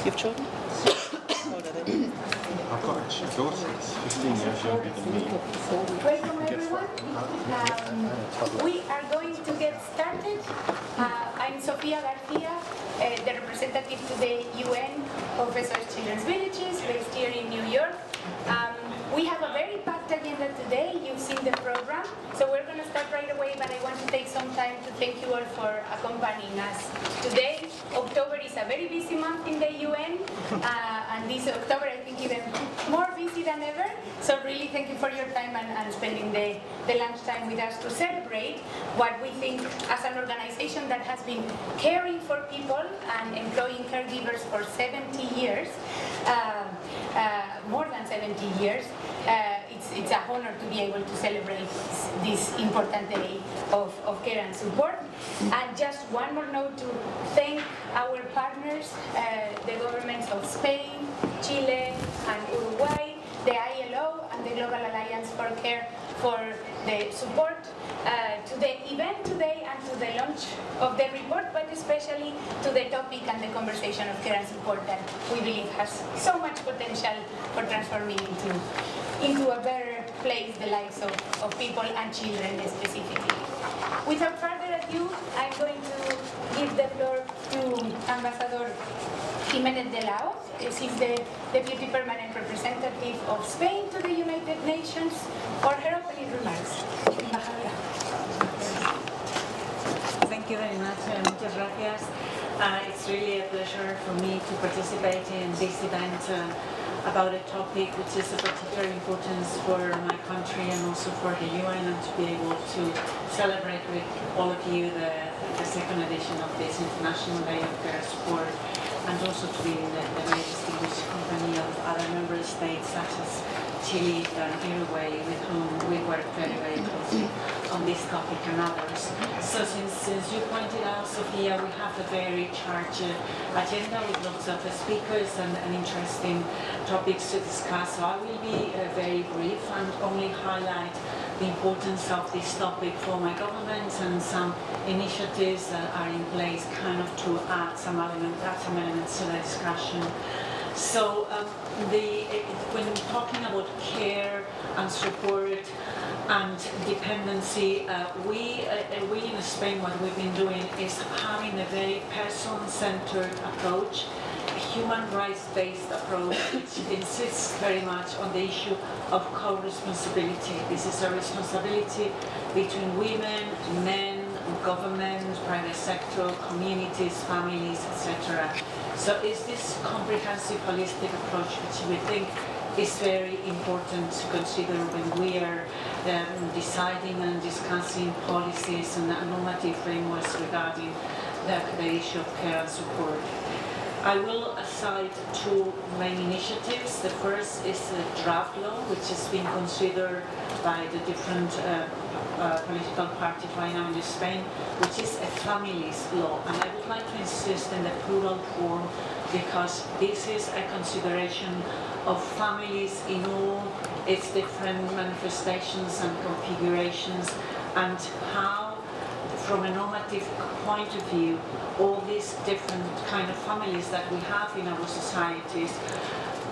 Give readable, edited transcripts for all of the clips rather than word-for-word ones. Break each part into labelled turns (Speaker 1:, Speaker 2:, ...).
Speaker 1: you have children? How old are they?
Speaker 2: I've got a daughter that's 15 years younger than me.
Speaker 3: Welcome everyone. We are going to get started. I'm Sofia Garcia, the representative to the UN Office of Children's Villages based here in New York. We have a very packed agenda today. You've seen the program, so we're going to start right away, but I want to take some time to thank you all for accompanying us. Today, October is a very busy month in the UN, and this October I think even more busy than ever, so really thank you for your time and spending the lunchtime with us to celebrate what we think as an organization that has been caring for people and employing caregivers for 70 years, more than 70 years. It's a honor to be able to celebrate this important day of care and support. And just one more note to thank our partners, the governments of Spain, Chile, and Uruguay, the ILO, and the Global Alliance for Care for the support to the event today and to the launch of the report, but especially to the topic and the conversation of care and support that we believe has so much potential for transforming into a better place the lives of people and children specifically. Without further ado, I'm going to give the floor to Ambassador Jiménez de la Hoz. She's the Deputy Permanent Representative of Spain to the United Nations for her opening remarks. Embajadora.
Speaker 4: Thank you very much, muchas gracias. It's really a pleasure for me to participate in this event about a topic which is of particular importance for my country and also for the UN, and to be able to celebrate with all of you the second edition of this International Day of Care Support, and also to be in the very distinguished company of other member states such as Chile and Uruguay, with whom we work very, very closely on this topic and others. So since you pointed out, Sophia, we have a very charged agenda with lots of speakers and interesting topics to discuss. So I will be very brief and only highlight the importance of this topic for my government and some initiatives that are in place kind of to add some elements to the discussion. So when talking about care and support and dependency, we in Spain, what we've been doing is having a very person-centered approach, a human rights-based approach, which insists very much on the issue of co-responsibility. This is a responsibility between women, men, government, private sector, communities, families, etc. So it's this comprehensive, holistic approach which we think is very important to consider when we are deciding and discussing policies and normative frameworks regarding the issue of care and support. I will cite two main initiatives. The first is the draft law, which is being considered by the different political parties right now in Spain, which is a families law. And I would like to insist in the plural form, because this is a consideration of families in all its different manifestations and configurations, and how, from a normative point of view, all these different kind of families that we have in our societies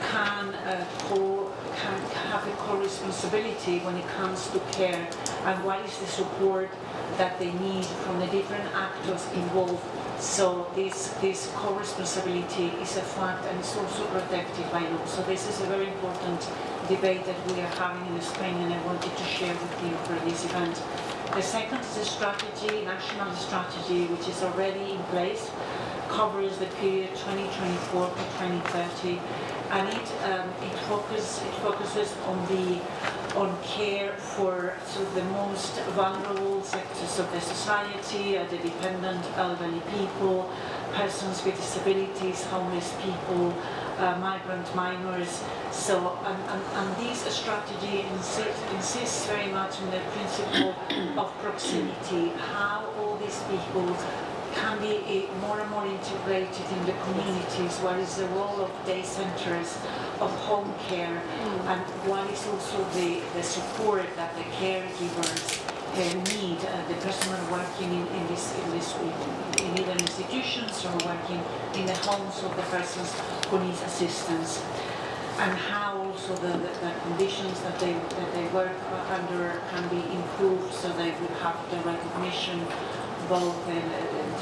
Speaker 4: can have a co-responsibility when it comes to care, and what is the support that they need from the different actors involved. So this co-responsibility is a fact, and it's also protected by law. So this is a very important debate that we are having in Spain, and I wanted to share with you for this event. The second is a strategy, national strategy, which is already in place, covers the period 2024 to 2030, and it focuses on care for the most vulnerable sectors of the society, the dependent elderly people, persons with disabilities, homeless people, migrant minors. So, and this strategy insists very much on the principle of proximity, how all these people can be more and more integrated in the communities, what is the role of day centers, of home care, and what is also the support that the caregivers need the personnel working in either institutions or working in the homes of the persons who need assistance, and how also the conditions that they work under can be improved so they would have the recognition both in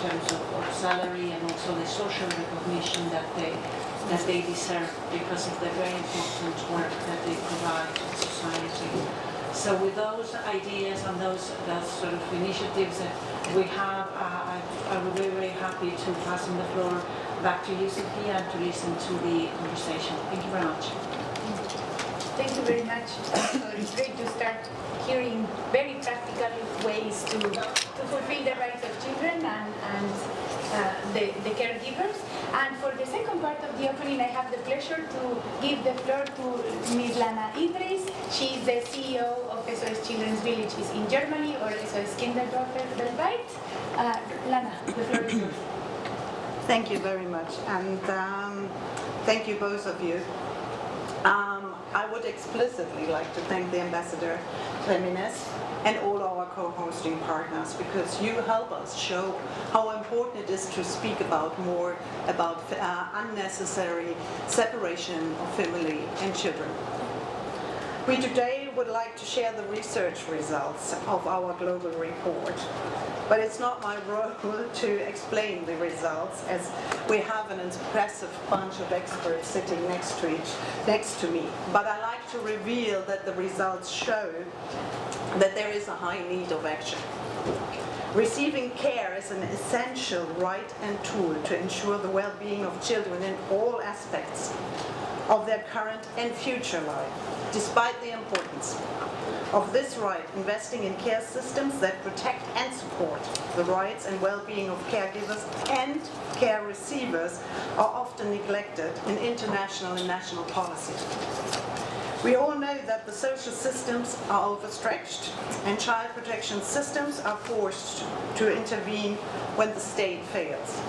Speaker 4: terms of salary and also the social recognition that they deserve because of the very important work that they provide to society. So with those ideas and those sort of initiatives that we have, I would be very happy to pass on the floor back to you, Sophia, and to listen to the conversation. Thank you very much.
Speaker 3: Thank you very much. So it's great to start hearing very practical ways to fulfill the rights of children and the caregivers. And for the second part of the opening, I have the pleasure to give the floor to Ms. Lana Idris. She is the CEO of SOS Children's Villages in Germany, or SOS Kinderdorfer weltweit. Lana, the floor is yours.
Speaker 1: Thank you very much, and thank you both of you. I would explicitly like to thank the Ambassador Jimenez and all our co-hosting partners, because you help us show how important it is to speak about unnecessary separation of family and children. We today would like to share the research results of our global report, but it's not my role to explain the results, as we have an impressive bunch of experts sitting next to me. But I like to reveal that the results show that there is a high need of action. Receiving care is an essential right and tool to ensure the well-being of children in all aspects of their current and future life. Despite the importance of this right, investing in care systems that protect and support the rights and well-being of caregivers and care receivers are often neglected in international and national policy. We all know that the social systems are overstretched and child protection systems are forced to intervene when the state fails.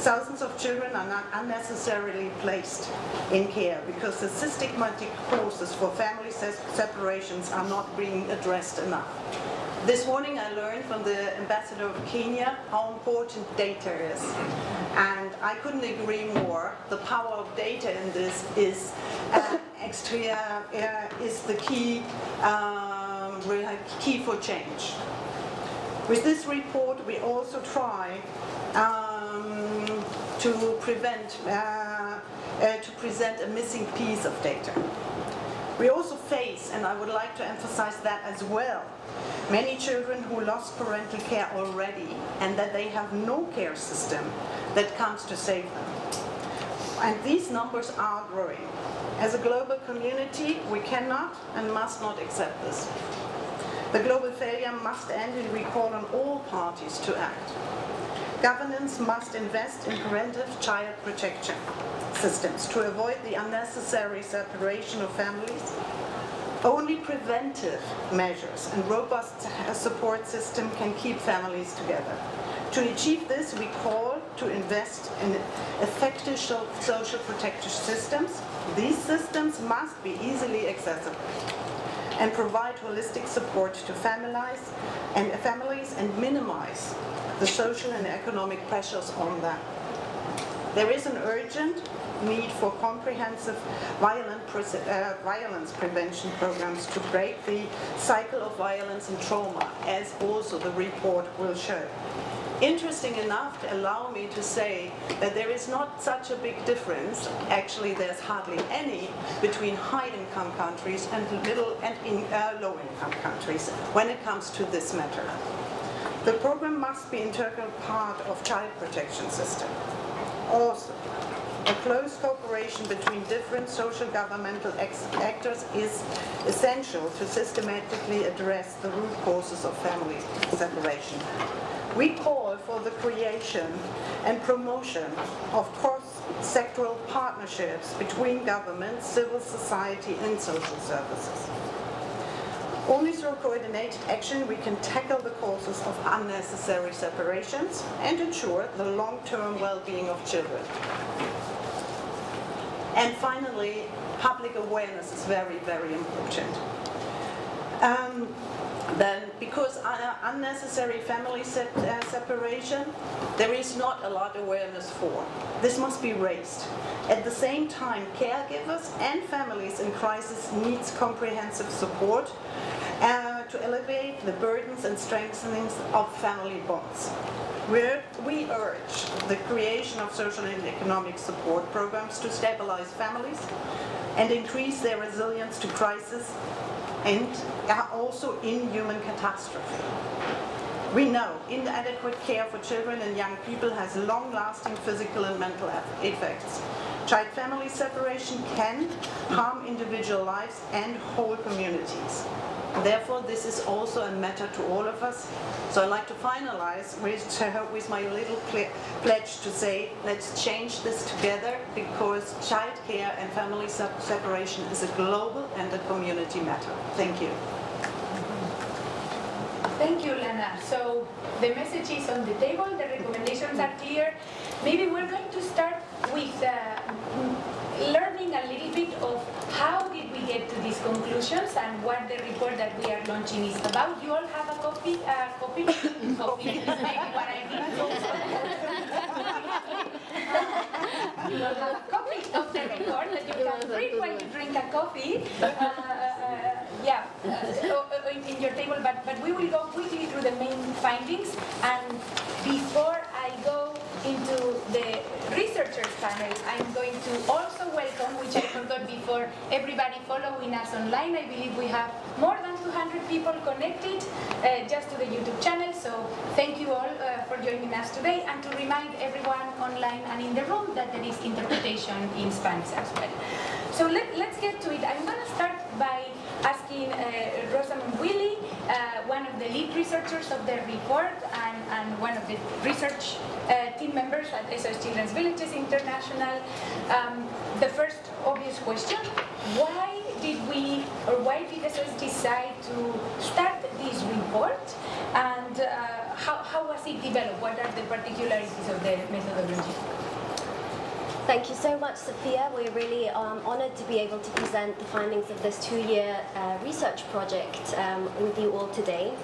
Speaker 1: Thousands of children are not unnecessarily placed in care because the systematic causes for family separations are not being addressed enough. This morning I learned from the Ambassador of Kenya how important data is, and I couldn't agree more. The power of data in this is the key for change. With this report, we also try to present a missing piece of data. We also face, and I would like to emphasize that as well, many children who lost parental care already and that they have no care system that comes to save them. And these numbers are growing. As a global community, we cannot and must not accept this. The global failure must end, and we call on all parties to act. Governments must invest in preventive child protection systems to avoid the unnecessary separation of families. Only preventive measures and robust support system can keep families together. To achieve this, we call to invest in effective social protection systems. These systems must be easily accessible and provide holistic support to families and minimize the social and economic pressures on them. There is an urgent need for comprehensive violence prevention programs to break the cycle of violence and trauma, as also the report will show. Interesting enough, allow me to say that there is not such a big difference, actually there's hardly any, between high-income countries and middle and low-income countries when it comes to this matter. The program must be an integral part of child protection system. Also, a close cooperation between different social governmental actors is essential to systematically address the root causes of family separation. We call for the creation and promotion of cross-sectoral partnerships between government, civil society and social services. Only through coordinated action we can tackle the causes of unnecessary separations and ensure the long-term well-being of children. And finally, public awareness is very, very important. Then because unnecessary family separation, there is not a lot of awareness for. This must be raised. At the same time, caregivers and families in crisis needs comprehensive support to elevate the burdens and strengthening of family bonds. We urge the creation of social and economic support programs to stabilize families and increase their resilience to crisis and also in human catastrophe. We know inadequate care for children and young people has long-lasting physical and mental effects. Child-family separation can harm individual lives and whole communities. Therefore, this is also a matter to all of us. So I'd like to finalize with my little pledge to say, let's change this together, because childcare and family separation is a global and a community matter. Thank you.
Speaker 3: Thank you, Lana. So the message is on the table, the recommendations are clear. Maybe we're going to start with learning a little bit of how did we get to these conclusions and what the report that we are launching is about. You all have a copy? Copy is maybe what I need. You all have a copy of the report that you can read while you drink a coffee. In your table, but we will go quickly through the main findings. And before I go into the researchers panel, I'm going to also welcome, which I forgot before, everybody following us online. I believe we have more than 200 people connected just to the YouTube channel. So thank you all for joining us today, and to remind everyone online and in the room that there is interpretation in Spanish as well. So let's get to it. I'm going to start by asking Rosamund Willie, one of the lead researchers of the report and one of the research team members at SOS Children's Villages International. The first obvious question, why did SOS decide to start this report, and how was it developed? What are the particularities of the methodology?
Speaker 5: Thank you so much, Sophia. We're really honoured to be able to present the findings of this 2-year research project with you all today.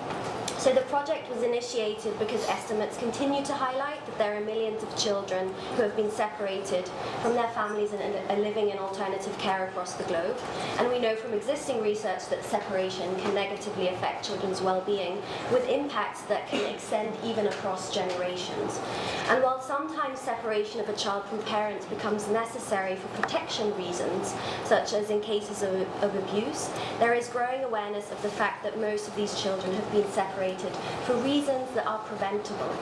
Speaker 5: So the project was initiated because estimates continue to highlight that there are millions of children who have been separated from their families and are living in alternative care across the globe. And we know from existing research that separation can negatively affect children's well-being, with impacts that can extend even across generations. And while sometimes separation of a child from parents becomes necessary for protection reasons, such as in cases of abuse, there is growing awareness of the fact that most of these children have been separated for reasons that are preventable.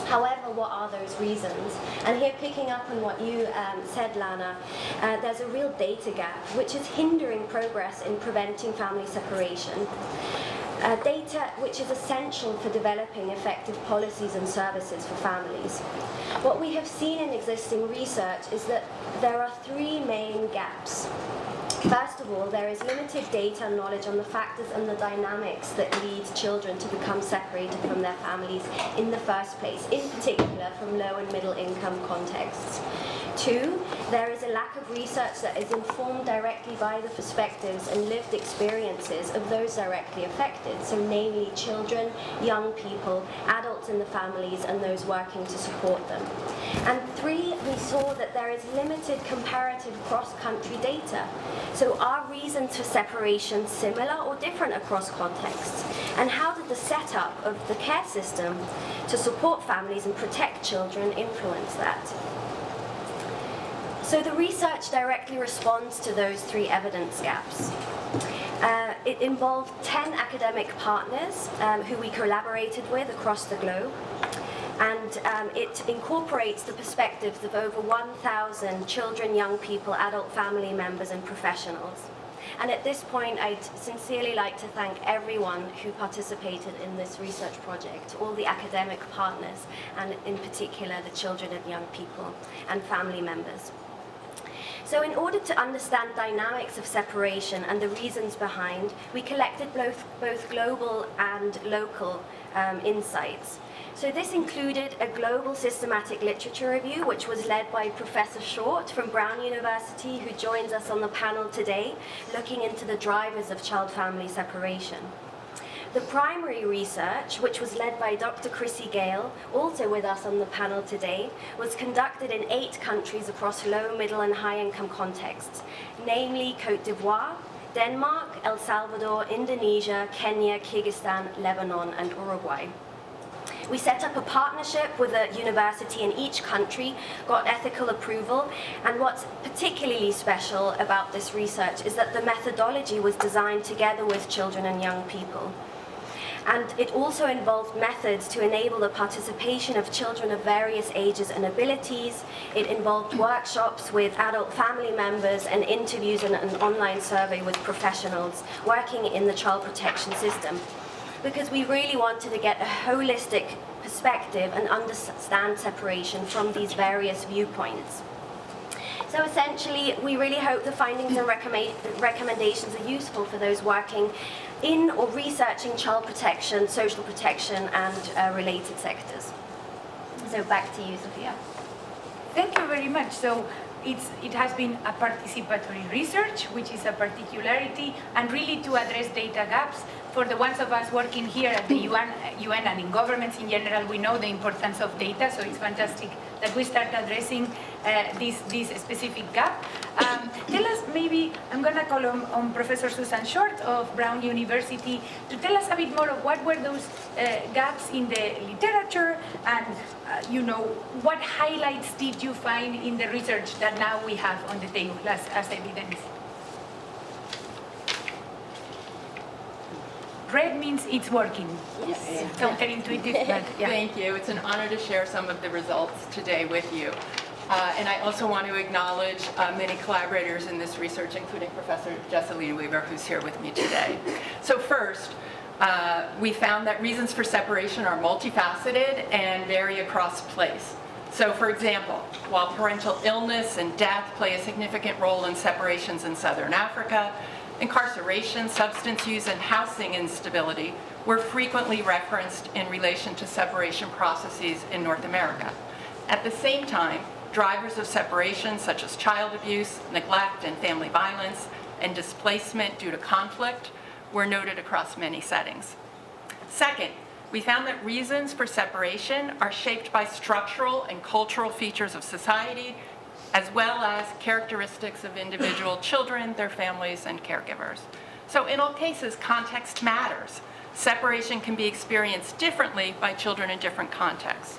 Speaker 5: However, what are those reasons? And here, picking up on what you said, Lana, there's a real data gap which is hindering progress in preventing family separation. Data which is essential for developing effective policies and services for families. What we have seen in existing research is that there are 3 main gaps. First of all, there is limited data and knowledge on the factors and the dynamics that lead children to become separated from their families in the first place, in particular from low and middle income contexts. 2, there is a lack of research that is informed directly by the perspectives and lived experiences of those directly affected, so namely children, young people, adults in the families, and those working to support them. And 3, we saw that there is limited comparative cross-country data. So are reasons for separation similar or different across contexts? And how did the setup of the care system to support families and protect children influence that? So the research directly responds to those 3 evidence gaps. It involved 10 academic partners who we collaborated with across the globe. And it incorporates the perspectives of over 1,000 children, young people, adult family members, and professionals. And at this point, I'd sincerely like to thank everyone who participated in this research project, all the academic partners, and in particular the children and young people and family members. So in order to understand dynamics of separation and the reasons behind, we collected both global and local insights. So this included a global systematic literature review, which was led by Professor Short from Brown University, who joins us on the panel today, looking into the drivers of child-family separation. The primary research, which was led by Dr. Chrissy Gale, also with us on the panel today, was conducted in 8 countries across low, middle and high-income contexts, namely Côte d'Ivoire, Denmark, El Salvador, Indonesia, Kenya, Kyrgyzstan, Lebanon and Uruguay. We set up a partnership with a university in each country, got ethical approval, and what's particularly special about this research is that the methodology was designed together with children and young people. And it also involved methods to enable the participation of children of various ages and abilities. It involved workshops with adult family members and interviews and an online survey with professionals working in the child protection system, because we really wanted to get a holistic perspective and understand separation from these various viewpoints. So essentially, we really hope the findings and recommendations are useful for those working in or researching child protection, social protection, and related sectors. So back to you, Sophia.
Speaker 3: Thank you very much. So it has been a participatory research, which is a particularity, and really to address data gaps. For the ones of us working here at the UN and in governments in general, we know the importance of data, so it's fantastic that we start addressing this specific gap. Tell us, maybe, I'm going to call on Professor Susan Short of Brown University to tell us a bit more of what were those gaps in the literature, and what highlights did you find in the research that now we have on the table as evidence? Red means it's working.
Speaker 5: Yes.
Speaker 3: Counterintuitive, but yeah.
Speaker 6: Thank you. It's an honor to share some of the results today with you. And I also want to acknowledge many collaborators in this research, including Professor Jesseline Weaver, who's here with me today. So first, we found that reasons for separation are multifaceted and vary across place. So for example, while parental illness and death play a significant role in separations in Southern Africa, incarceration, substance use, and housing instability were frequently referenced in relation to separation processes in North America. At the same time, drivers of separation such as child abuse, neglect, and family violence, and displacement due to conflict were noted across many settings. Second, we found that reasons for separation are shaped by structural and cultural features of society, as well as characteristics of individual children, their families, and caregivers. So in all cases, context matters. Separation can be experienced differently by children in different contexts.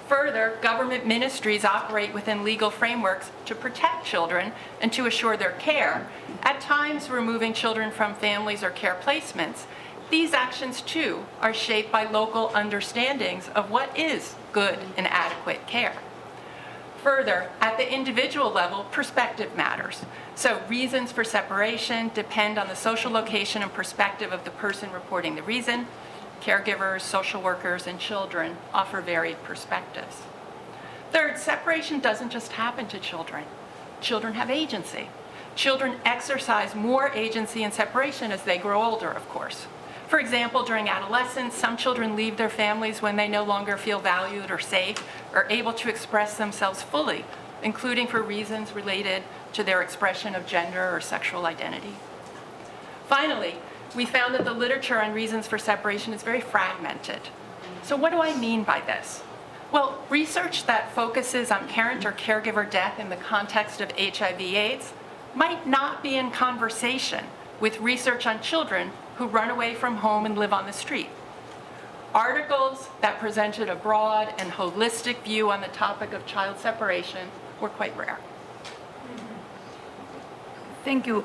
Speaker 6: Further, government ministries operate within legal frameworks to protect children and to assure their care, at times removing children from families or care placements. These actions, too, are shaped by local understandings of what is good and adequate care. Further, at the individual level, perspective matters. So reasons for separation depend on the social location and perspective of the person reporting the reason. Caregivers, social workers, and children offer varied perspectives. Third, separation doesn't just happen to children. Children have agency. Children exercise more agency in separation as they grow older, of course. For example, during adolescence, some children leave their families when they no longer feel valued or safe or able to express themselves fully, including for reasons related to their expression of gender or sexual identity. Finally, we found that the literature on reasons for separation is very fragmented. So what do I mean by this? Well, research that focuses on parent or caregiver death in the context of HIV/AIDS might not be in conversation with research on children who run away from home and live on the street. Articles that presented a broad and holistic view on the topic of child separation were quite rare.
Speaker 3: Thank you,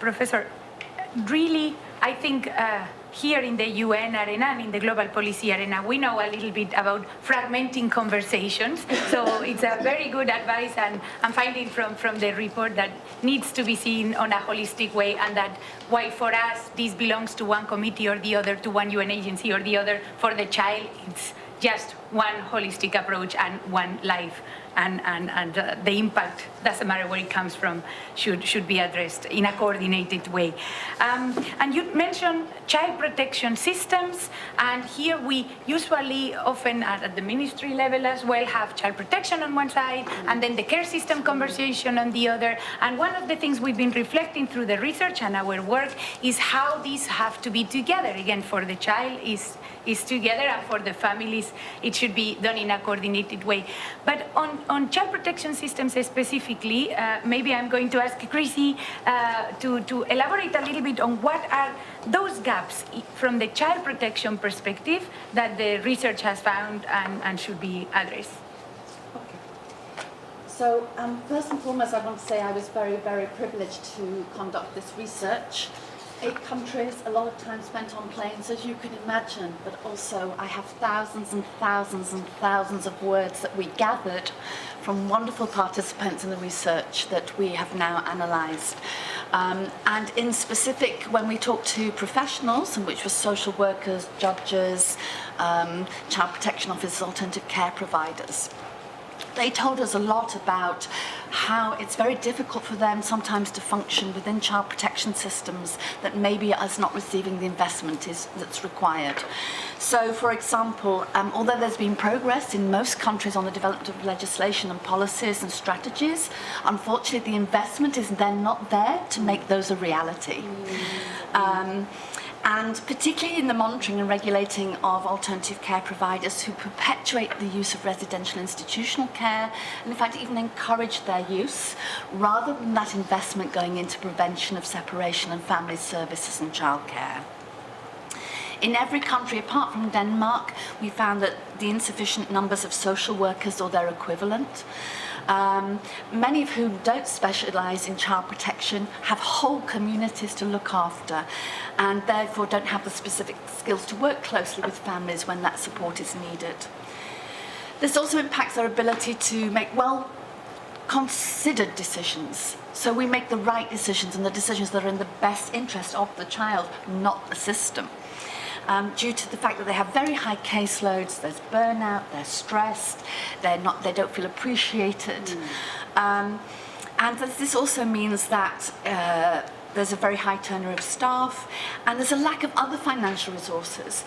Speaker 3: Professor. Really, I think here in the UN arena and in the global policy arena, we know a little bit about fragmenting conversations. So it's a very good advice, and I'm finding from the report that needs to be seen on a holistic way, and that while for us this belongs to one committee or the other, to one UN agency or the other, for the child it's just one holistic approach and one life the impact, doesn't matter where it comes from, should be addressed in a coordinated way. And you mentioned child protection systems, and here we usually often at the ministry level as well have child protection on one side and then the care system conversation on the other. And one of the things we've been reflecting through the research and our work is how these have to be together. Again, for the child is together, and for the families it should be done in a coordinated way. But on child protection systems specifically, maybe I'm going to ask Chrissy to elaborate a little bit on what are those gaps from the child protection perspective that the research has found and should be addressed.
Speaker 7: So first and foremost, I want to say I was very, very privileged to conduct this research. 8 countries, a lot of time spent on planes, as you can imagine, but also I have thousands and thousands and thousands of words that we gathered from wonderful participants in the research that we have now analysed. And in specific, when we talked to professionals, which were social workers, judges, child protection officers, alternative care providers, they told us a lot about how it's very difficult for them sometimes to function within child protection systems that maybe is not receiving the investment that's required. So, for example, although there's been progress in most countries on the development of legislation and policies and strategies, unfortunately the investment is then not there to make those a reality. And particularly in the monitoring and regulating of alternative care providers who perpetuate the use of residential institutional care, and in fact even encourage their use, rather than that investment going into prevention of separation and family services and childcare. In every country apart from Denmark, we found that the insufficient numbers of social workers or their equivalent, many of whom don't specialise in child protection, have whole communities to look after and therefore don't have the specific skills to work closely with families when that support is needed. This also impacts our ability to make well-considered decisions. So we make the right decisions and the decisions that are in the best interest of the child, not the system. Due to the fact that they have very high caseloads, there's burnout, they're stressed, they don't feel appreciated. And this also means that there's a very high turnover of staff, and there's a lack of other financial resources.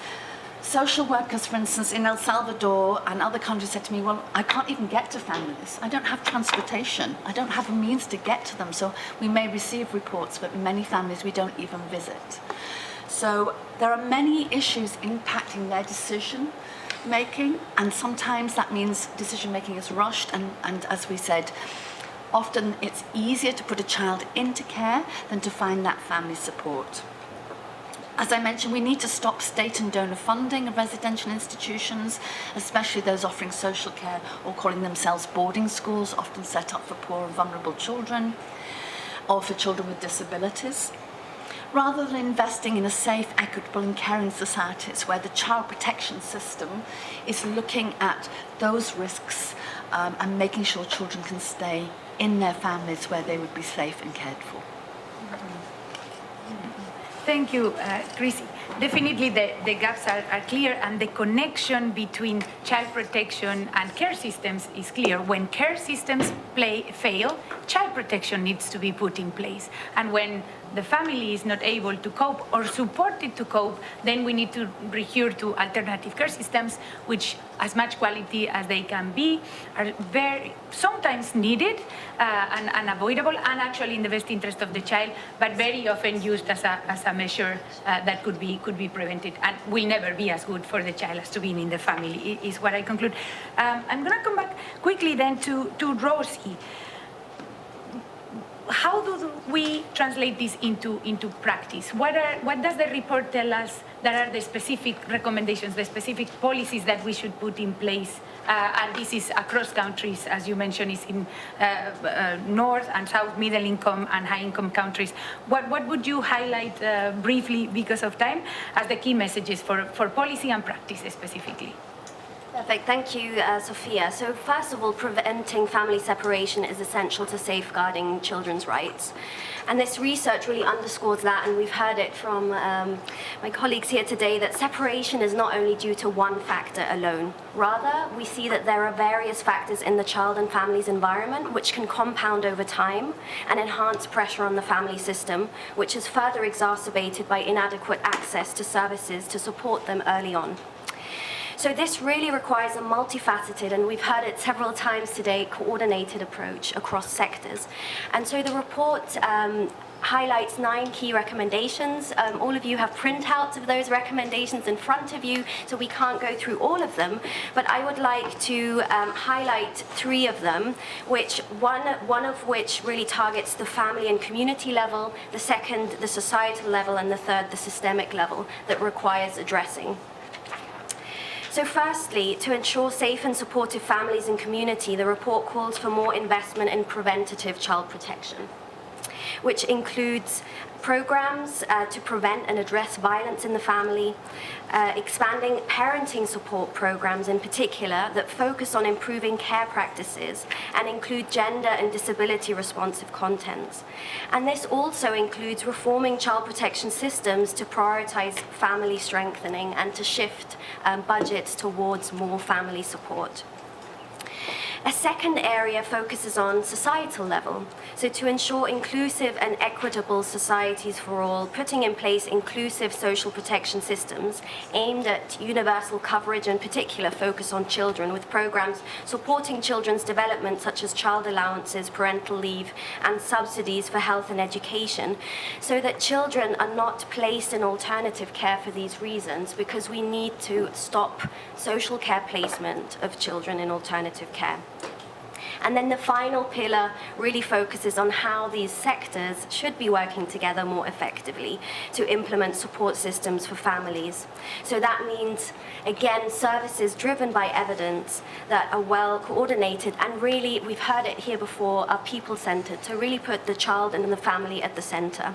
Speaker 7: Social workers, for instance, in El Salvador and other countries said to me, well, I can't even get to families. I don't have transportation. I don't have a means to get to them. So we may receive reports, but many families we don't even visit. So there are many issues impacting their decision making, and sometimes that means decision making is rushed, and as we said, often it's easier to put a child into care than to find that family support. As I mentioned, we need to stop state and donor funding of residential institutions, especially those offering social care or calling themselves boarding schools, often set up for poor and vulnerable children, or for children with disabilities. Rather than investing in a safe, equitable and caring societies where the child protection system is looking at those risks and making sure children can stay in their families where they would be safe and cared for.
Speaker 3: Thank you, Chrissy. Definitely the gaps are clear, and the connection between child protection and care systems is clear. When care systems fail, child protection needs to be put in place. And when the family is not able to cope or supported to cope, then we need to recur to alternative care systems, which, as much quality as they can be, are very sometimes needed and unavoidable, and actually in the best interest of the child, but very often used as a measure that could be prevented and will never be as good for the child as to being in the family, is what I conclude. I'm going to come back quickly then to Rosie. How do we translate this into practice? What does the report tell us that are the specific recommendations, the specific policies that we should put in place? And this is across countries, as you mentioned, is in North and South, middle income and high income countries. What would you highlight briefly, because of time, as the key messages for policy and practice specifically?
Speaker 5: Perfect. Thank you, Sophia. So first of all, preventing family separation is essential to safeguarding children's rights. And this research really underscores that, and we've heard it from my colleagues here today, that separation is not only due to one factor alone. Rather, we see that there are various factors in the child and family's environment which can compound over time and enhance pressure on the family system, which is further exacerbated by inadequate access to services to support them early on. So this really requires a multifaceted, and we've heard it several times today, coordinated approach across sectors. And so the report highlights 9 key recommendations. All of you have printouts of those recommendations in front of you, so we can't go through all of them, but I would like to highlight 3 of them, which one of which really targets the family and community level, the second, the societal level, and the third, the systemic level that requires addressing. So firstly, to ensure safe and supportive families and community, the report calls for more investment in preventative child protection, which includes programs to prevent and address violence in the family, expanding parenting support programs in particular that focus on improving care practices and include gender and disability responsive contents. And this also includes reforming child protection systems to prioritize family strengthening and to shift budgets towards more family support. A second area focuses on societal level, so to ensure inclusive and equitable societies for all, putting in place inclusive social protection systems aimed at universal coverage and particular focus on children, with programs supporting children's development such as child allowances, parental leave, and subsidies for health and education, so that children are not placed in alternative care for these reasons, because we need to stop social care placement of children in alternative care. And then the final pillar really focuses on how these sectors should be working together more effectively to implement support systems for families. So that means, again, services driven by evidence that are well coordinated and really, we've heard it here before, are people-centered, to really put the child and the family at the center.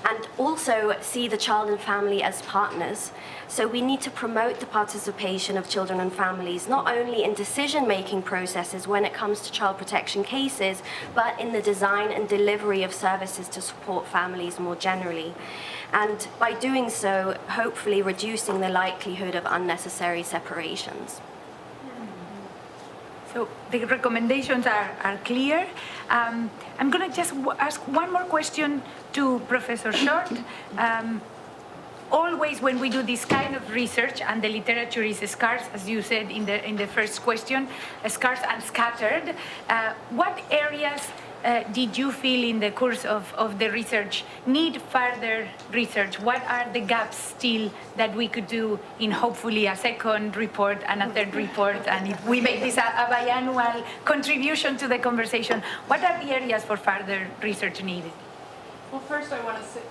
Speaker 5: And also see the child and family as partners. So we need to promote the participation of children and families, not only in decision-making processes when it comes to child protection cases, but in the design and delivery of services to support families more generally. And by doing so, hopefully reducing the likelihood of unnecessary separations.
Speaker 3: So the recommendations are clear. I'm going to just ask one more question to Professor Short. Always when we do this kind of research, and the literature is scarce, as you said in the first question, scarce and scattered, what areas did you feel in the course of the research need further research? What are the gaps still that we could do in hopefully a second report and a third report? And if we make this a biannual contribution to the conversation, what are the areas for further research needed?
Speaker 6: Well, first I want to say,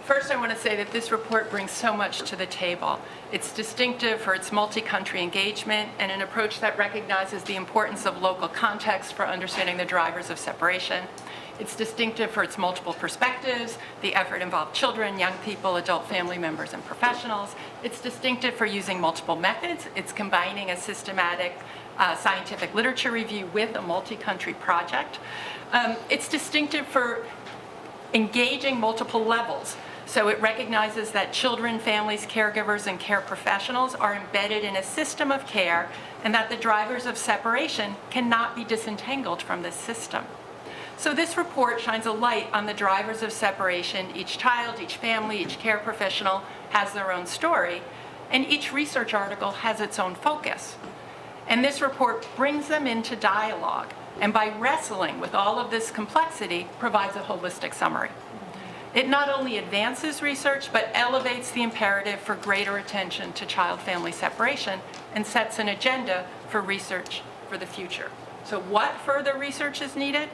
Speaker 6: First, I want to say that this report brings so much to the table. It's distinctive for its multi-country engagement and an approach that recognizes the importance of local context for understanding the drivers of separation. It's distinctive for its multiple perspectives. The effort involved children, young people, adult family members, and professionals. It's distinctive for using multiple methods. It's combining a systematic scientific literature review with a multi-country project. It's distinctive for engaging multiple levels. So it recognizes that children, families, caregivers, and care professionals are embedded in a system of care, and that the drivers of separation cannot be disentangled from this system. So this report shines a light on the drivers of separation. Each child, each family, each care professional has their own story, and each research article has its own focus. And this report brings them into dialogue, and by wrestling with all of this complexity, provides a holistic summary. It not only advances research, but elevates the imperative for greater attention to child-family separation and sets an agenda for research for the future. So what further research is needed?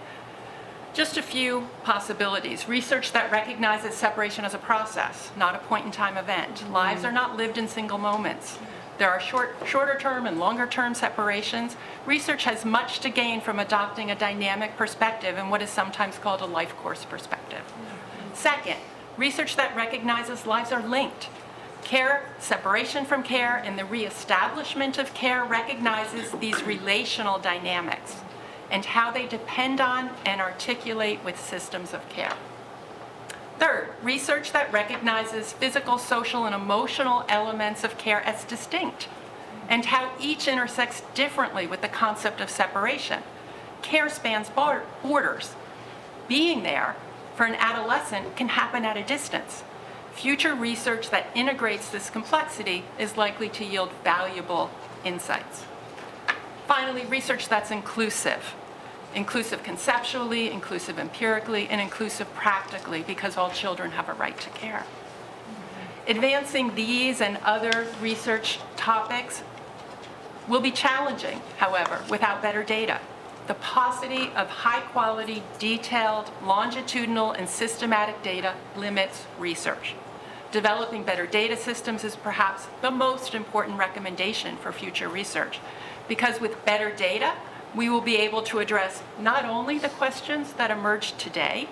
Speaker 6: Just a few possibilities. Research that recognizes separation as a process, not a point-in-time event. Lives are not lived in single moments. There are shorter-term and longer-term separations. Research has much to gain from adopting a dynamic perspective and what is sometimes called a life course perspective. Second, research that recognizes lives are linked. Care, separation from care, and the reestablishment of care recognizes these relational dynamics and how they depend on and articulate with systems of care. Third, research that recognizes physical, social, and emotional elements of care as distinct and how each intersects differently with the concept of separation. Care spans borders. Being there for an adolescent can happen at a distance. Future research that integrates this complexity is likely to yield valuable insights. Finally, research that's inclusive. Inclusive conceptually, inclusive empirically, and inclusive practically, because all children have a right to care. Advancing these and other research topics will be challenging, however, without better data. The paucity of high-quality, detailed, longitudinal, and systematic data limits research. Developing better data systems is perhaps the most important recommendation for future research, because with better data, we will be able to address not only the questions that emerged today,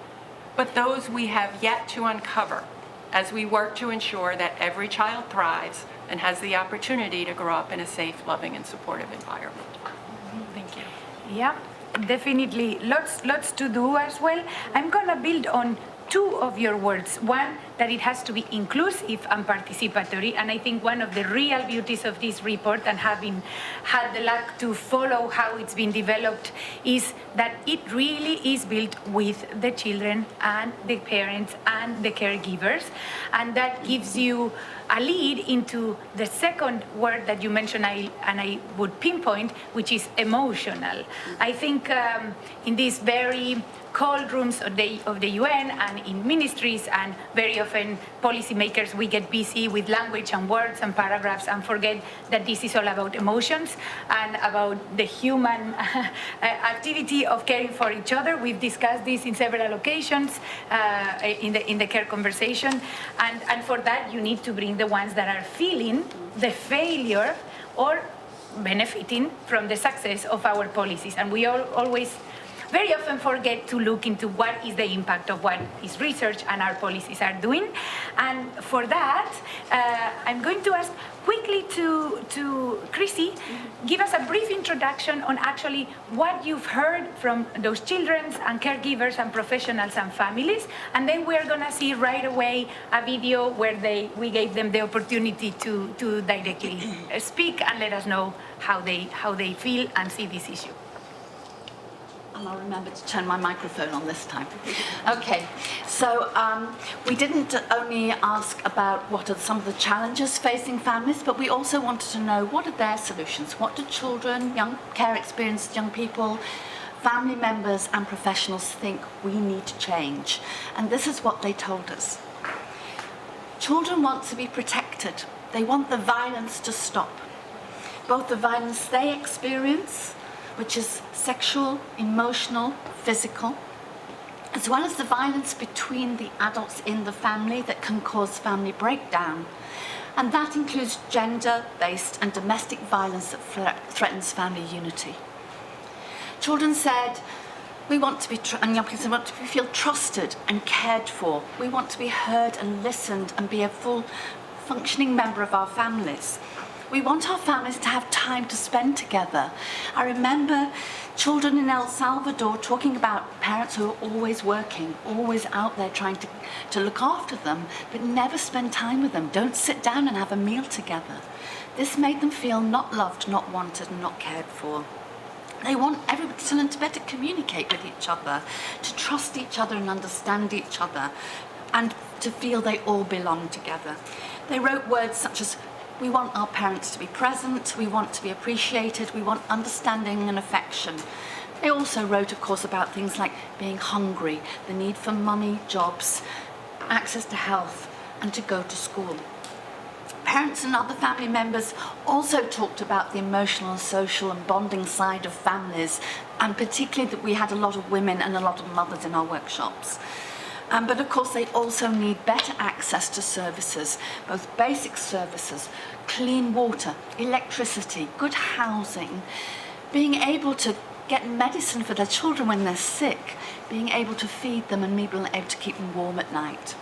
Speaker 6: but those we have yet to uncover as we work to ensure that every child thrives and has the opportunity to grow up in a safe, loving, and supportive environment. Thank you.
Speaker 3: Yeah, definitely. Lots to do as well. I'm gonna build on two of your words. One, that it has to be inclusive and participatory. And I think one of the real beauties of this report, and having had the luck to follow how it's been developed, is that it really is built with the children and the parents and the caregivers. And that gives you a lead into the second word that you mentioned, and I would pinpoint, which is emotional. I think in these very cold rooms of the UN and in ministries, and very often policymakers, we get busy with language and words and paragraphs and forget that this is all about emotions and about the human activity of caring for each other. We've discussed this in several occasions in the care conversation, and for that you need to bring the ones that are feeling the failure or benefiting from the success of our policies. And we always very often forget to look into what is the impact of what is research and our policies are doing. And for that, I'm going to ask quickly to Chrissy, give us a brief introduction on actually what you've heard from those children and caregivers and professionals and families. And then we're gonna see right away a video where we gave them the opportunity to directly speak and let us know how they feel and see this issue.
Speaker 7: And I'll remember to turn my microphone on this time. Okay, so we didn't only ask about what are some of the challenges facing families, but we also wanted to know what are their solutions. What do children, young care experienced young people, family members and professionals think we need to change? And this is what they told us. Children want to be protected. They want the violence to stop. Both the violence they experience, which is sexual, emotional, physical, as well as the violence between the adults in the family that can cause family breakdown. And that includes gender-based and domestic violence that threatens family unity. Children said, we want to be, and young people want to feel trusted and cared for. We want to be heard and listened and be a full functioning member of our families. We want our families to have time to spend together. I remember children in El Salvador talking about parents who are always working, always out there trying to look after them, but never spend time with them, don't sit down and have a meal together. This made them feel not loved, not wanted, and not cared for. They want everybody to learn to better communicate with each other, to trust each other and understand each other, and to feel they all belong together. They wrote words such as, we want our parents to be present, we want to be appreciated, we want understanding and affection. They also wrote, of course, about things like being hungry, the need for money, jobs, access to health, and to go to school. Parents and other family members also talked about the emotional and social and bonding side of families, and particularly that we had a lot of women and a lot of mothers in our workshops. But of course they also need better access to services, both basic services, clean water, electricity, good housing, being able to get medicine for their children when they're sick, being able to feed them and being able to keep them warm at night.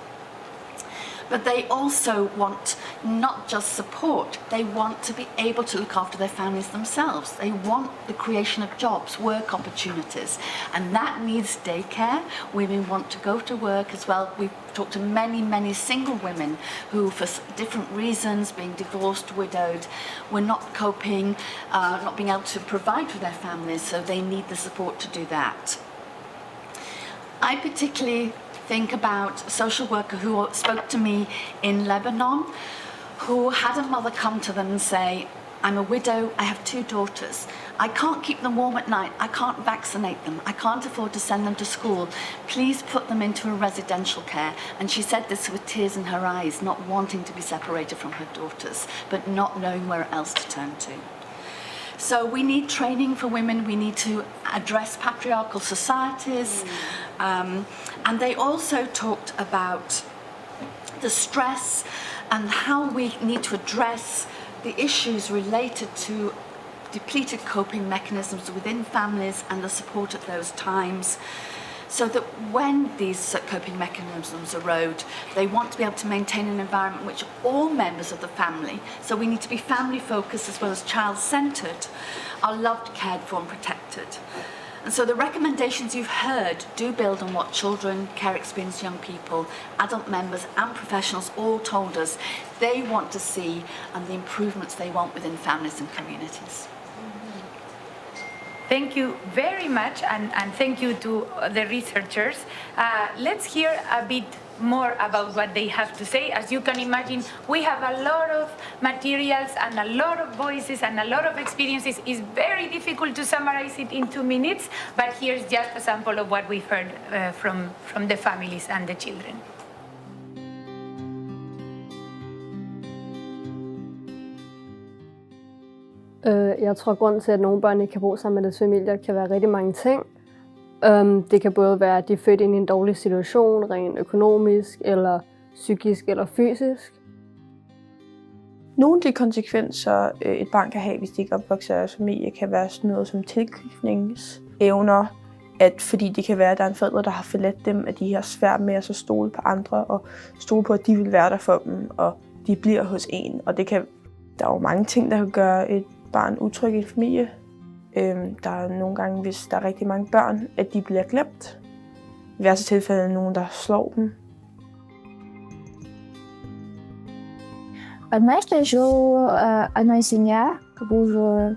Speaker 7: But they also want not just support, they want to be able to look after their families themselves. They want the creation of jobs, work opportunities, and that needs daycare. Women want to go to work as well. We've talked to many single women who, for different reasons, being divorced, widowed, were not coping, not being able to provide for their families, so they need the support to do that. I particularly think about a social worker who spoke to me in Lebanon, who had a mother come to them and say, I'm a widow, I have 2 daughters. I can't keep them warm at night, I can't vaccinate them, I can't afford to send them to school. Please put them into a residential care. And she said this with tears in her eyes, not wanting to be separated from her daughters, but not knowing where else to turn to. So we need training for women, we need to address patriarchal societies. And they also talked about the stress and how we need to address the issues related to depleted coping mechanisms within families and the support at those times, so that when these coping mechanisms erode, they want to be able to maintain an environment in which all members of the family, so we need to be family focused as well as child-centred, are loved, cared for and protected. And so the recommendations you've heard do build on what children, care experienced young people, adult members and professionals all told us they want to see and the improvements they want within families and communities.
Speaker 3: Thank you very much, and thank you to the researchers. Let's hear a bit more about what they have to say. As you can imagine, we have a lot of materials and a lot of voices and a lot of experiences. It's very difficult to summarize it in 2 minutes, but here's just a sample of what we've heard from the families and the children.
Speaker 8: Jeg tror, at grunden til, at nogle børn ikke kan bo sammen med deres familier, kan være rigtig mange ting. Det kan både være, at de er født ind i en dårlig situation, rent økonomisk, eller psykisk, eller fysisk.
Speaker 9: Nogle af de konsekvenser, et barn kan have, hvis de ikke opvokser i deres familie, kan være sådan noget som tilknytningsevner. At fordi det kan være, at der er en forælder, der har forladt dem, at de har svært med at så stole på andre, og stole på, at de vil være der for dem, og de bliver hos en. Og der er jo mange ting, der kan gøre et barn utryg i en familie. Der er nogle gange, hvis der er rigtig mange børn, at de bliver glemt. I værste tilfælde er der nogen, der slår dem.
Speaker 10: Однажды жил одна семья, был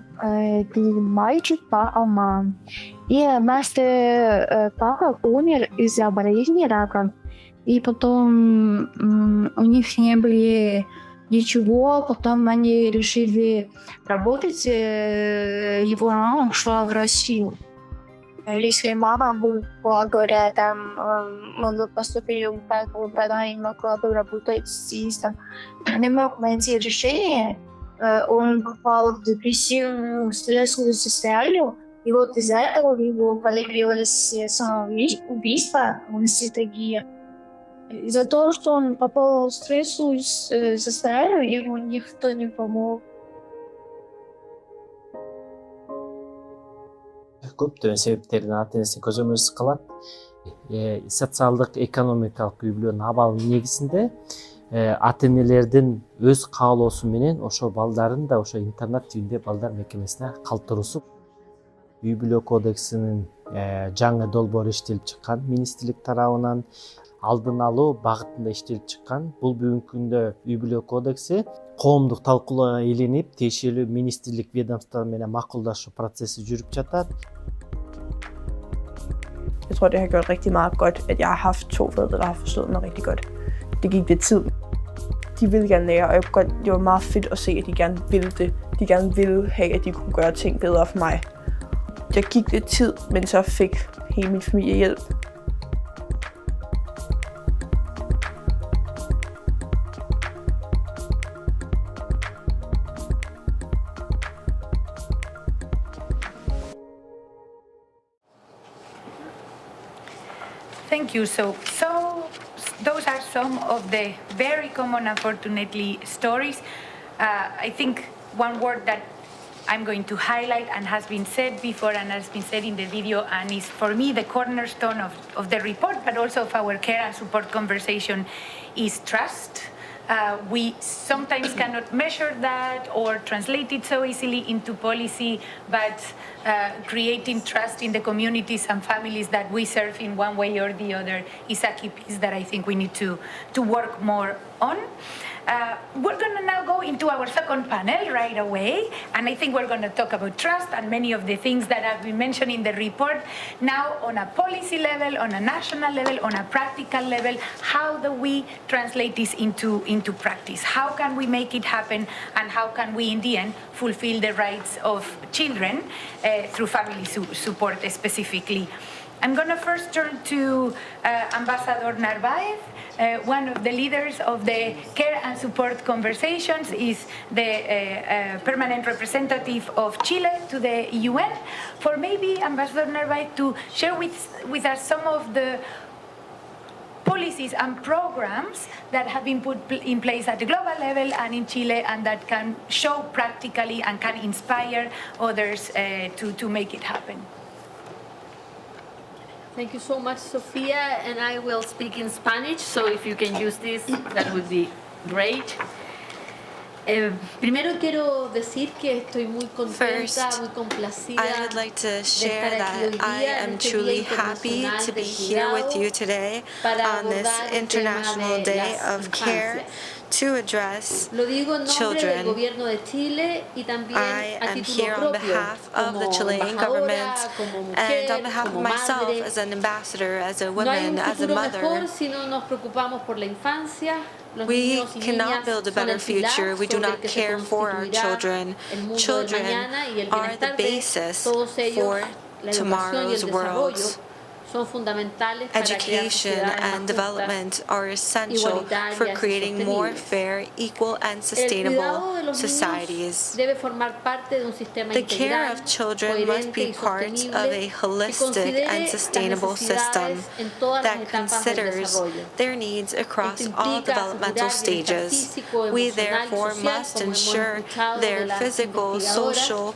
Speaker 10: мальчик, папа, мама. И однажды папа умер из-за болезни рака. И потом у них не было ничего, потом они решили работать. Его мама ушла в Россию. Если мама была, говоря, там, мы поступили так, она не могла бы работать здесь, там, не мог найти решение, он попал в депрессивную, стрессовую состояние, и вот из-за этого его появилось самоубийство, анестезия. Из-за того, что он попал в стрессовую состояние, ему никто не помог.
Speaker 11: Көптөгөн себептердин аты энеси көзөмөлсүз калат. Социалдык, экономикалык үй бүлөнүн абалынын негизинде ата энелердин өз каалоосу менен ошо балдарын да ошо интернат типинде балдар мекемесине калтыруусу. Үй бүлө кодексинин жаңы долбоору иштелип чыккан министрлик тарабынан, алдын алуу багытында иштелип чыккан. Бул бүгүнкү күндө үй бүлө кодекси коомдук талкуулоого илинип, тиешелүү министрлик ведомство менен макулдашуу процесси жүрүп жатат.
Speaker 9: Jeg tror, det har gjort rigtig meget godt, at jeg har haft 2 fædre, der har forstået mig rigtig godt. Det gik lidt tid. De ville gerne lære, og det var meget fedt at se, at de gerne ville det. De gerne ville have, at de kunne gøre ting bedre for mig. Jeg gik lidt tid, men så fik hele min familie hjælp.
Speaker 3: Thank you. So those are some of the very common, unfortunately, stories. I think one word that I'm going to highlight and has been said before and has been said in the video and is for me the cornerstone of the report, but also of our care and support conversation, is trust. We sometimes cannot measure that or translate it so easily into policy, but creating trust in the communities and families that we serve in one way or the other is a key piece that I think we need to work more on. We're going to now go into our second panel right away, and I think we're going to talk about trust and many of the things that have been mentioned in the report. Now, on a policy level, on a national level, on a practical level, how do we translate this into practice? How can we make it happen, and how can we, in the end, fulfill the rights of children through family support specifically? I'm going to first turn to Ambassador Narvaez. One of the leaders of the Care and Support Conversations is the permanent representative of Chile to the UN. For maybe Ambassador Narvaez to share with us some of the policies and programs that have been put in place at the global level and in Chile, and that can show practically and can inspire others to make it happen.
Speaker 12: Thank you so much, Sofia, and I will speak in Spanish, so if you can use this, that would be great. Primero quiero decir que estoy muy contenta, muy complacida.
Speaker 13: I would like to share that I am truly happy to be here with you today on this International Day of Care to address children. I am here on behalf of the Chilean government and on behalf of myself as an ambassador, as a woman, as a mother. We cannot build a better future. We do not care for our children. Children are the basis for tomorrow's world. Education and development are essential for creating more fair, equal, and sustainable societies. The care of children must be part of a holistic and sustainable system that considers their needs across all developmental stages. We therefore must ensure their physical, social,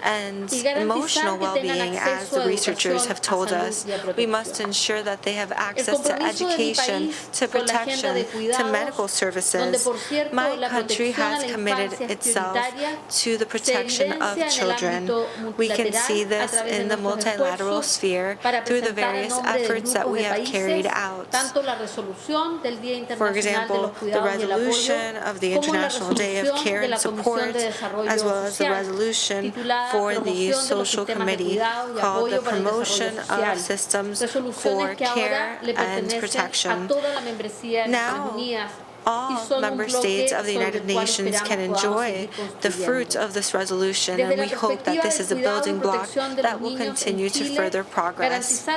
Speaker 13: and emotional well-being, as the researchers have told us. We must ensure that they have access to education, to protection, to medical services. My country has committed itself to the protection of children. We can see this in the multilateral sphere through the various efforts that we have carried out. For example, the resolution of the International Day of Care and Support, as well as the resolution for the Social Committee called the Promotion of Systems for Care and Protection. Now, all member states of the United Nations can enjoy the fruit of this resolution, and we hope that this is a building block that will continue to further progress.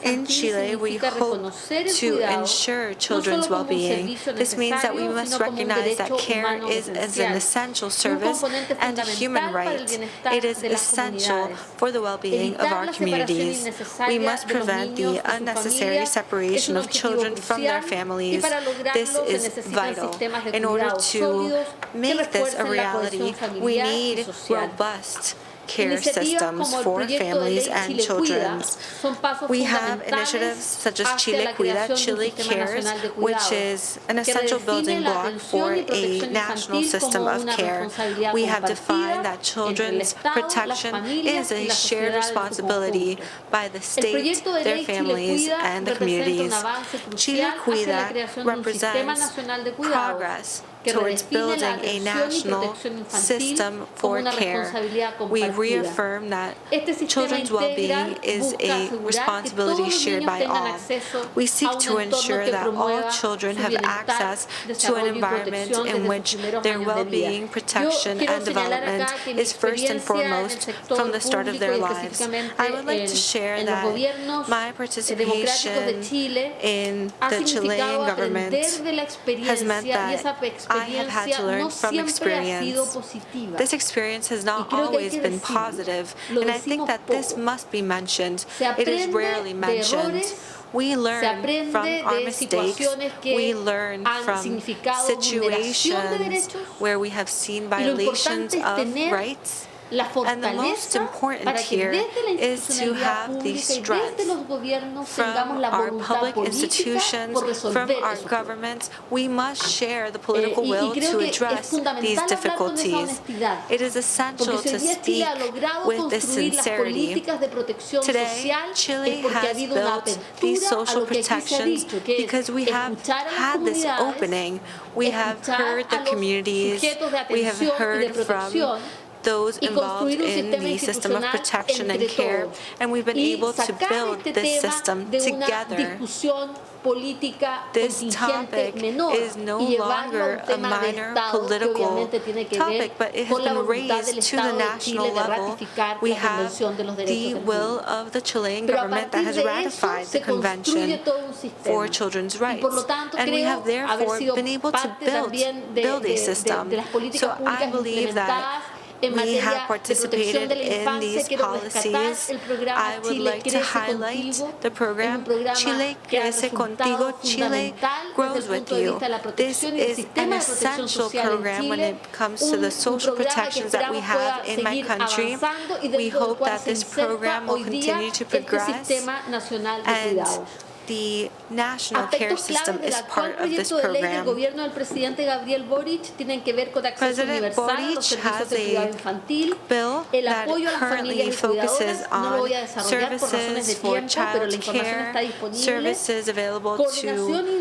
Speaker 13: In Chile, we hope to ensure children's well-being. This means that we must recognize that care is an essential service and a human right. It is essential for the well-being of our communities. We must prevent the unnecessary separation of children from their families. This is vital. In order to make this a reality, we need robust care systems for families and children. We have initiatives such as Chile Cuida, Chile Cares, which is an essential building block for a national system of care. We have defined that children's protection is a shared responsibility by the state, their families, and the communities. Chile Cuida represents progress towards building a national system for care. We reaffirm that children's well-being is a responsibility shared by all. We seek to ensure that all children have access to an environment in which their well-being, protection, and development is first and foremost from the start of their lives. I would like to share that my participation in the Chilean government has meant that I have had to learn from experience. This experience has not always been positive, and I think that this must be mentioned. It is rarely mentioned. We learn from our mistakes. We learn from situations where we have seen violations of rights.
Speaker 12: la
Speaker 13: And the most
Speaker 12: fortaleza
Speaker 13: important
Speaker 12: para que
Speaker 13: here
Speaker 12: desde la
Speaker 13: is to
Speaker 12: institucionalidad
Speaker 13: have the
Speaker 12: pública y desde
Speaker 13: strength
Speaker 12: los gobiernos tengamos
Speaker 13: from
Speaker 12: la
Speaker 13: our
Speaker 12: voluntad
Speaker 13: public
Speaker 12: política
Speaker 13: institutions,
Speaker 12: por
Speaker 13: from
Speaker 12: resolver
Speaker 13: our
Speaker 12: esos problemas.
Speaker 13: governments. We must share the political
Speaker 12: Y
Speaker 13: will
Speaker 12: creo
Speaker 13: to
Speaker 12: que es
Speaker 13: address these
Speaker 12: fundamental hablar con esa
Speaker 13: difficulties.
Speaker 12: honestidad.
Speaker 13: It is
Speaker 12: Porque
Speaker 13: essential
Speaker 12: si hoy
Speaker 13: to
Speaker 12: día Chile
Speaker 13: speak
Speaker 12: ha logrado
Speaker 13: with this
Speaker 12: construir las
Speaker 13: sincerity.
Speaker 12: políticas de protección
Speaker 13: Today,
Speaker 12: social es
Speaker 13: Chile
Speaker 12: porque ha
Speaker 13: has
Speaker 12: habido una
Speaker 13: built these
Speaker 12: apertura a
Speaker 13: social
Speaker 12: lo que aquí se ha
Speaker 13: protections
Speaker 12: dicho, que es
Speaker 13: because we have
Speaker 12: escuchar a las
Speaker 13: had this
Speaker 12: comunidades,
Speaker 13: opening. We have
Speaker 12: escuchar
Speaker 13: heard the
Speaker 12: a los
Speaker 13: communities,
Speaker 12: sujetos de
Speaker 13: we have
Speaker 12: atención y de
Speaker 13: heard from
Speaker 12: protección
Speaker 13: those
Speaker 12: y
Speaker 13: involved
Speaker 12: construir un
Speaker 13: in
Speaker 12: sistema
Speaker 13: the system of
Speaker 12: institucional
Speaker 13: protection and
Speaker 12: entre
Speaker 13: care,
Speaker 12: todos
Speaker 13: and we've been
Speaker 12: y
Speaker 13: able to
Speaker 12: sacar
Speaker 13: build
Speaker 12: este
Speaker 13: this
Speaker 12: tema
Speaker 13: system
Speaker 12: de una
Speaker 13: together.
Speaker 12: discusión política
Speaker 13: This
Speaker 12: contingente
Speaker 13: topic
Speaker 12: menor
Speaker 13: is no
Speaker 12: y llevarlo a
Speaker 13: longer
Speaker 12: un
Speaker 13: a
Speaker 12: tema de
Speaker 13: minor
Speaker 12: Estado que
Speaker 13: political
Speaker 12: obviamente tiene que ver
Speaker 13: topic, but it has
Speaker 12: con la
Speaker 13: been
Speaker 12: voluntad
Speaker 13: raised
Speaker 12: del
Speaker 13: to the
Speaker 12: Estado de
Speaker 13: national
Speaker 12: Chile de
Speaker 13: level.
Speaker 12: ratificar
Speaker 13: We
Speaker 12: la
Speaker 13: have
Speaker 12: Convención de los Derechos
Speaker 13: the
Speaker 12: del
Speaker 13: will
Speaker 12: Niño.
Speaker 13: of the Chilean
Speaker 12: Pero a
Speaker 13: government that
Speaker 12: partir
Speaker 13: has
Speaker 12: de eso
Speaker 13: ratified the
Speaker 12: se construye
Speaker 13: Convention
Speaker 12: todo un sistema.
Speaker 13: for children's
Speaker 12: Y por
Speaker 13: rights.
Speaker 12: lo tanto
Speaker 13: And we
Speaker 12: creo
Speaker 13: have
Speaker 12: haber
Speaker 13: therefore
Speaker 12: sido
Speaker 13: been able to
Speaker 12: parte también
Speaker 13: build a system.
Speaker 12: de las políticas
Speaker 13: So I
Speaker 12: públicas
Speaker 13: believe that
Speaker 12: implementadas en
Speaker 13: we
Speaker 12: materia
Speaker 13: have
Speaker 12: de protección
Speaker 13: participated
Speaker 12: de la
Speaker 13: in
Speaker 12: infancia.
Speaker 13: these
Speaker 12: Quiero rescatar
Speaker 13: policies.
Speaker 12: el programa
Speaker 13: I would
Speaker 12: Chile
Speaker 13: like to
Speaker 12: Crece
Speaker 13: highlight
Speaker 12: Contigo.
Speaker 13: the
Speaker 12: Es un
Speaker 13: program
Speaker 12: programa
Speaker 13: Chile
Speaker 12: que ha
Speaker 13: Crece
Speaker 12: resultado
Speaker 13: Contigo, Chile
Speaker 12: fundamental desde
Speaker 13: Grows
Speaker 12: el
Speaker 13: with
Speaker 12: punto de
Speaker 13: You.
Speaker 12: vista de la
Speaker 13: This
Speaker 12: protección y del
Speaker 13: is an
Speaker 12: sistema de protección
Speaker 13: essential
Speaker 12: social en
Speaker 13: program when
Speaker 12: Chile.
Speaker 13: it comes to the
Speaker 12: Un
Speaker 13: social
Speaker 12: programa que
Speaker 13: protections that we
Speaker 12: esperamos
Speaker 13: have
Speaker 12: pueda
Speaker 13: in my
Speaker 12: seguir
Speaker 13: country.
Speaker 12: avanzando y
Speaker 13: We
Speaker 12: dentro del
Speaker 13: hope
Speaker 12: cual
Speaker 13: that
Speaker 12: se
Speaker 13: this
Speaker 12: inserta
Speaker 13: program will
Speaker 12: hoy día
Speaker 13: continue to
Speaker 12: este
Speaker 13: progress,
Speaker 12: sistema nacional de
Speaker 13: and
Speaker 12: cuidados.
Speaker 13: the national care
Speaker 12: Aspectos
Speaker 13: system
Speaker 12: claves del
Speaker 13: is
Speaker 12: actual
Speaker 13: part of this
Speaker 12: proyecto de ley del
Speaker 13: program.
Speaker 12: gobierno del presidente Gabriel Boric tienen que ver con acceso
Speaker 13: President
Speaker 12: universal a los
Speaker 13: Boric
Speaker 12: servicios
Speaker 13: has
Speaker 12: de cuidado
Speaker 13: a
Speaker 12: infantil,
Speaker 13: bill
Speaker 12: el
Speaker 13: that
Speaker 12: apoyo a las
Speaker 13: currently
Speaker 12: familias y
Speaker 13: focuses
Speaker 12: cuidadoras. No lo
Speaker 13: on
Speaker 12: voy a desarrollar por razones de
Speaker 13: services for
Speaker 12: tiempo, pero la
Speaker 13: child
Speaker 12: información está
Speaker 13: care,
Speaker 12: disponible.
Speaker 13: services available
Speaker 12: Coordinación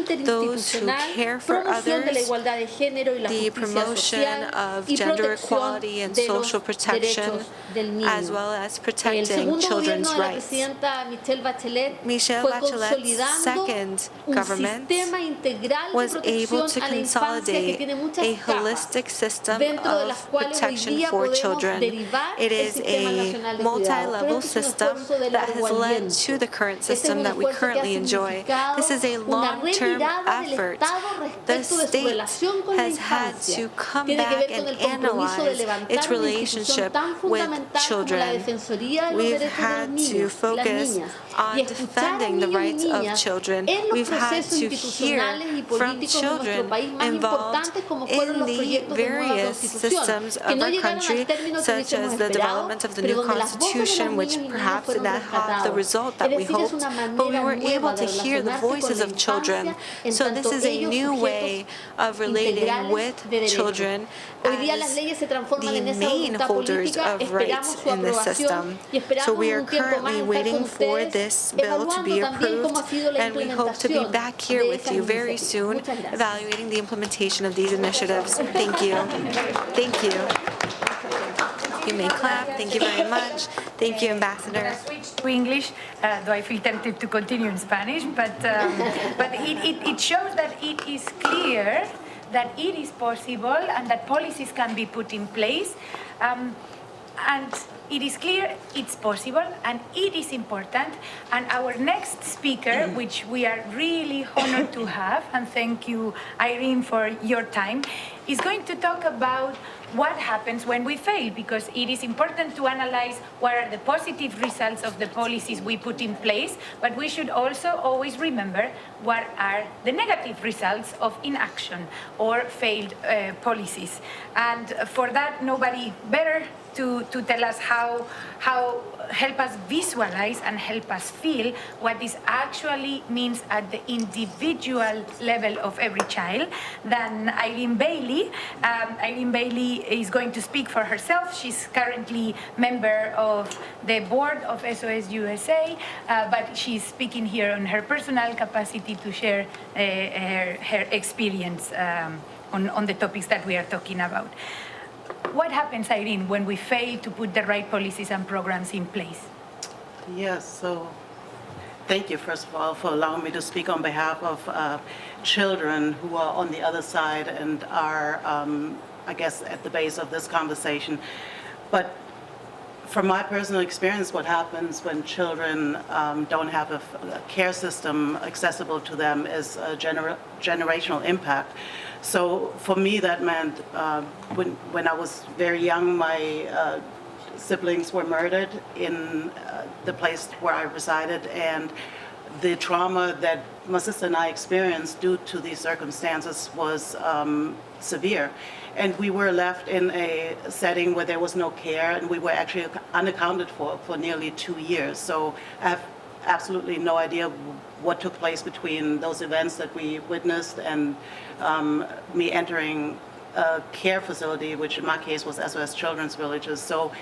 Speaker 13: to those who
Speaker 12: interinstitucional,
Speaker 13: care for
Speaker 12: promoción de la
Speaker 13: others,
Speaker 12: igualdad de género y la
Speaker 13: the
Speaker 12: justicia
Speaker 13: promotion
Speaker 12: social
Speaker 13: of
Speaker 12: y
Speaker 13: gender
Speaker 12: protección
Speaker 13: equality and
Speaker 12: de los
Speaker 13: social protection,
Speaker 12: derechos del niño.
Speaker 13: as well as
Speaker 12: El
Speaker 13: protecting
Speaker 12: segundo
Speaker 13: children's
Speaker 12: gobierno de la
Speaker 13: rights.
Speaker 12: presidenta Michelle Bachelet
Speaker 13: Michelle
Speaker 12: fue
Speaker 13: Bachelet's
Speaker 12: consolidando
Speaker 13: second
Speaker 12: un
Speaker 13: government
Speaker 12: sistema integral de
Speaker 13: was able
Speaker 12: protección
Speaker 13: to
Speaker 12: a la infancia que
Speaker 13: consolidate
Speaker 12: tiene muchas
Speaker 13: a
Speaker 12: capas,
Speaker 13: holistic system
Speaker 12: dentro de las
Speaker 13: of
Speaker 12: cuales hoy
Speaker 13: protection
Speaker 12: día
Speaker 13: for
Speaker 12: podemos
Speaker 13: children.
Speaker 12: derivar
Speaker 13: It
Speaker 12: el
Speaker 13: is
Speaker 12: sistema
Speaker 13: a
Speaker 12: nacional de cuidados. Creo
Speaker 13: multi-level
Speaker 12: que es un
Speaker 13: system
Speaker 12: esfuerzo de
Speaker 13: that has
Speaker 12: largo
Speaker 13: led
Speaker 12: aliento.
Speaker 13: to the current
Speaker 12: Este es
Speaker 13: system
Speaker 12: un
Speaker 13: that we
Speaker 12: esfuerzo que ha
Speaker 13: currently enjoy.
Speaker 12: significado
Speaker 13: This is a
Speaker 12: una
Speaker 13: long-term
Speaker 12: retirada del
Speaker 13: effort.
Speaker 12: Estado
Speaker 13: The
Speaker 12: respecto de su
Speaker 13: state
Speaker 12: relación con la
Speaker 13: has had
Speaker 12: infancia.
Speaker 13: to come
Speaker 12: Tiene que
Speaker 13: back
Speaker 12: ver con el
Speaker 13: and
Speaker 12: compromiso de
Speaker 13: analyze
Speaker 12: levantar
Speaker 13: its
Speaker 12: una institución
Speaker 13: relationship
Speaker 12: tan
Speaker 13: with
Speaker 12: fundamental como la
Speaker 13: children.
Speaker 12: Defensoría de los
Speaker 13: We've
Speaker 12: Derechos de los
Speaker 13: had to
Speaker 12: Niños y las
Speaker 13: focus
Speaker 12: niñas
Speaker 13: on
Speaker 12: y escuchar a
Speaker 13: defending the
Speaker 12: niños y
Speaker 13: rights of
Speaker 12: niñas
Speaker 13: children.
Speaker 12: en los
Speaker 13: We've had
Speaker 12: procesos
Speaker 13: to hear
Speaker 12: institucionales y
Speaker 13: from
Speaker 12: políticos de nuestro
Speaker 13: children
Speaker 12: país más
Speaker 13: involved
Speaker 12: importantes como fueron
Speaker 13: in
Speaker 12: los
Speaker 13: the
Speaker 12: proyectos de nueva
Speaker 13: various
Speaker 12: constitución
Speaker 13: systems
Speaker 12: que
Speaker 13: of
Speaker 12: no
Speaker 13: our
Speaker 12: llegaron
Speaker 13: country,
Speaker 12: al término que
Speaker 13: such
Speaker 12: hubiésemos
Speaker 13: as the
Speaker 12: esperado,
Speaker 13: development of the
Speaker 12: pero
Speaker 13: new
Speaker 12: donde las voces de los
Speaker 13: constitution, which
Speaker 12: niños y niñas
Speaker 13: perhaps
Speaker 12: fueron
Speaker 13: did not have the
Speaker 12: rescatados.
Speaker 13: result
Speaker 12: Es
Speaker 13: that we
Speaker 12: decir, es
Speaker 13: hoped,
Speaker 12: una
Speaker 13: but we
Speaker 12: manera
Speaker 13: were
Speaker 12: nueva
Speaker 13: able
Speaker 12: de
Speaker 13: to hear the
Speaker 12: relacionarse con
Speaker 13: voices
Speaker 12: la
Speaker 13: of children.
Speaker 12: infancia, en
Speaker 13: So
Speaker 12: tanto
Speaker 13: this is a
Speaker 12: ellos
Speaker 13: new
Speaker 12: sujetos
Speaker 13: way of relating
Speaker 12: integrales
Speaker 13: with
Speaker 12: de derechos.
Speaker 13: children
Speaker 12: Hoy día las
Speaker 13: as
Speaker 12: leyes se transforman
Speaker 13: the
Speaker 12: en esa
Speaker 13: main
Speaker 12: voluntad
Speaker 13: holders
Speaker 12: política,
Speaker 13: of
Speaker 12: esperamos
Speaker 13: rights
Speaker 12: su
Speaker 13: in this
Speaker 12: aprobación
Speaker 13: system.
Speaker 12: y esperamos
Speaker 13: So we are
Speaker 12: un tiempo más
Speaker 13: currently
Speaker 12: estar con
Speaker 13: waiting for
Speaker 12: ustedes,
Speaker 13: this bill to
Speaker 12: evaluando
Speaker 13: be
Speaker 12: también cómo ha
Speaker 13: approved,
Speaker 12: sido la
Speaker 13: and we hope to be
Speaker 12: implementación
Speaker 13: back here
Speaker 12: de
Speaker 13: with
Speaker 12: esas
Speaker 13: you very
Speaker 12: iniciativas.
Speaker 13: soon,
Speaker 12: Muchas gracias.
Speaker 13: evaluating the implementation of these initiatives. Thank you. Thank you. You may clap. Thank you very much. Thank you, Ambassador.
Speaker 3: Switch to English, though I feel tempted to continue in Spanish, but it shows that it is clear that it is possible and that policies can be put in place. And it is clear it's possible and it is important. And our next speaker, which we are really honored to have, and thank you, Irene, for your time, is going to talk about what happens when we fail, because it is important to analyze what are the positive results of the policies we put in place, but we should also always remember what are the negative results of inaction or failed policies. And for that, nobody better to tell us how help us visualize and help us feel what this actually means at the individual level of every child than Irene Bailey. Irene Bailey is going to speak for herself. She's currently member of the board of SOS USA, but she's speaking here on her personal capacity to share her experience on the topics that we are talking about. What happens, Irene, when we fail to put the right policies and programs in place?
Speaker 14: Yes, so thank you, first of all, for allowing me to speak on behalf of children who are on the other side and are, I guess, at the base of this conversation. But from my personal experience, what happens when children don't have a care system accessible to them is a generational impact. So for me, that meant when I was very young, my siblings were murdered in the place where I resided, and the trauma that my sister and I experienced due to these circumstances was severe. And we were left in a setting where there was no care, and we were actually unaccounted for nearly 2 years. So I have absolutely no idea what took place between those events that we witnessed and me entering a care facility, which in my case was SOS Children's Villages. So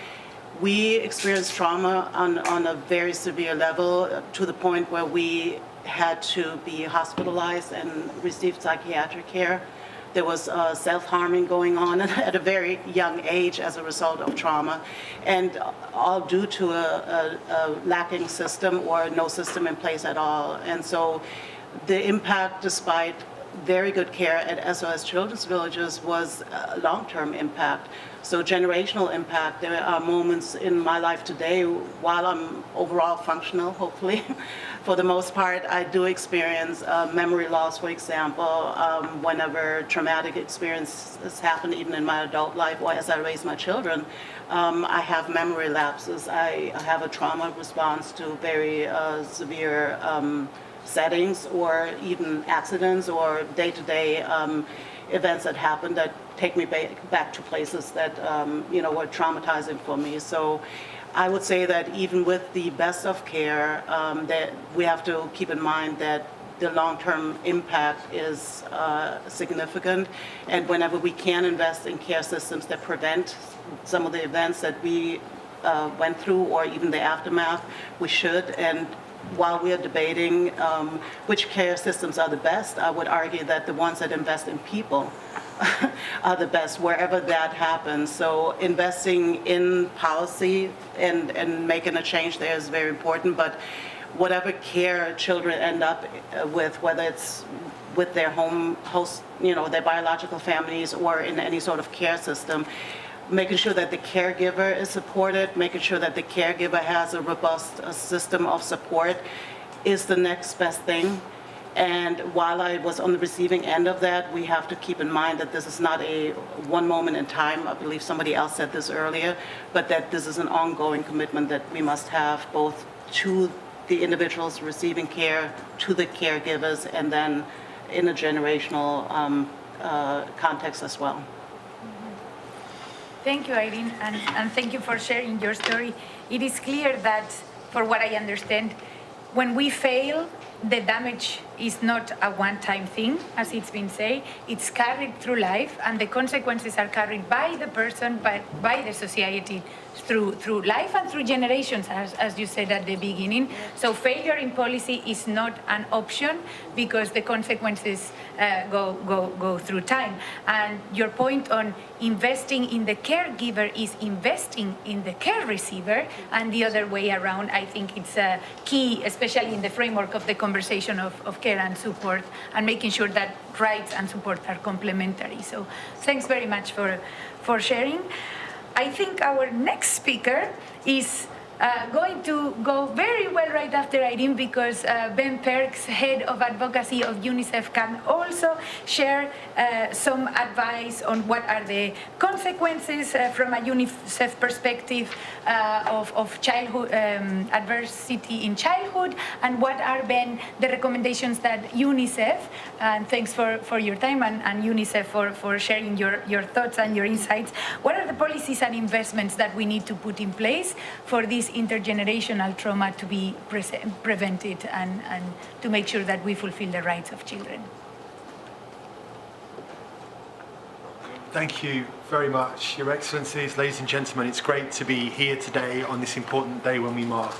Speaker 14: we experienced trauma on a very severe level to the point where we had to be hospitalized and receive psychiatric care. There was self-harming going on at a very young age as a result of trauma, and all due to a lacking system or no system in place at all. And so the impact, despite very good care at SOS Children's Villages, was a long-term impact. So generational impact. There are moments in my life today, while I'm overall functional, hopefully, for the most part, I do experience memory loss, for example, whenever traumatic experiences happen, even in my adult life or as I raise my children. I have memory lapses. I have a trauma response to very severe settings or even accidents or day-to-day events that happen that take me back to places that were traumatizing for me. So I would say that even with the best of care, that we have to keep in mind that the long-term impact is significant, and whenever we can invest in care systems that prevent some of the events that we went through or even the aftermath, we should. And while we are debating which care systems are the best, I would argue that the ones that invest in people are the best wherever that happens. So investing in policy and making a change there is very important, but whatever care children end up with, whether it's with their home host, their biological families or in any sort of care system, making sure that the caregiver is supported, making sure that the caregiver has a robust system of support is the next best thing. And while I was on the receiving end of that, we have to keep in mind that this is not a one moment in time. I believe somebody else said this earlier, but that this is an ongoing commitment that we must have both to the individuals receiving care, to the caregivers, and then in a generational context as well.
Speaker 3: Thank you, Irene, and thank you for sharing your story. It is clear that, for what I understand, when we fail, the damage is not a one-time thing, as it's been said. It's carried through life, and the consequences are carried by the person, by the society, through life and through generations, as you said at the beginning. So failure in policy is not an option because the consequences go through time. And your point on investing in the caregiver is investing in the care receiver, and the other way around. I think it's a key, especially in the framework of the conversation of care and support, and making sure that rights and support are complementary. So thanks very much for sharing. I think our next speaker is going to go very well right after Irene, because Ben Perks, Head of Advocacy of UNICEF, can also share some advice on what are the consequences from a UNICEF perspective of childhood adversity in childhood, and what are, Ben, the recommendations that UNICEF, and thanks for your time, and UNICEF for sharing your thoughts and your insights, what are the policies and investments that we need to put in place for this intergenerational trauma to be prevented and to make sure that we fulfill the rights of children.
Speaker 15: Thank you very much, Your Excellencies, ladies and gentlemen. It's great to be here today on this important day when we mark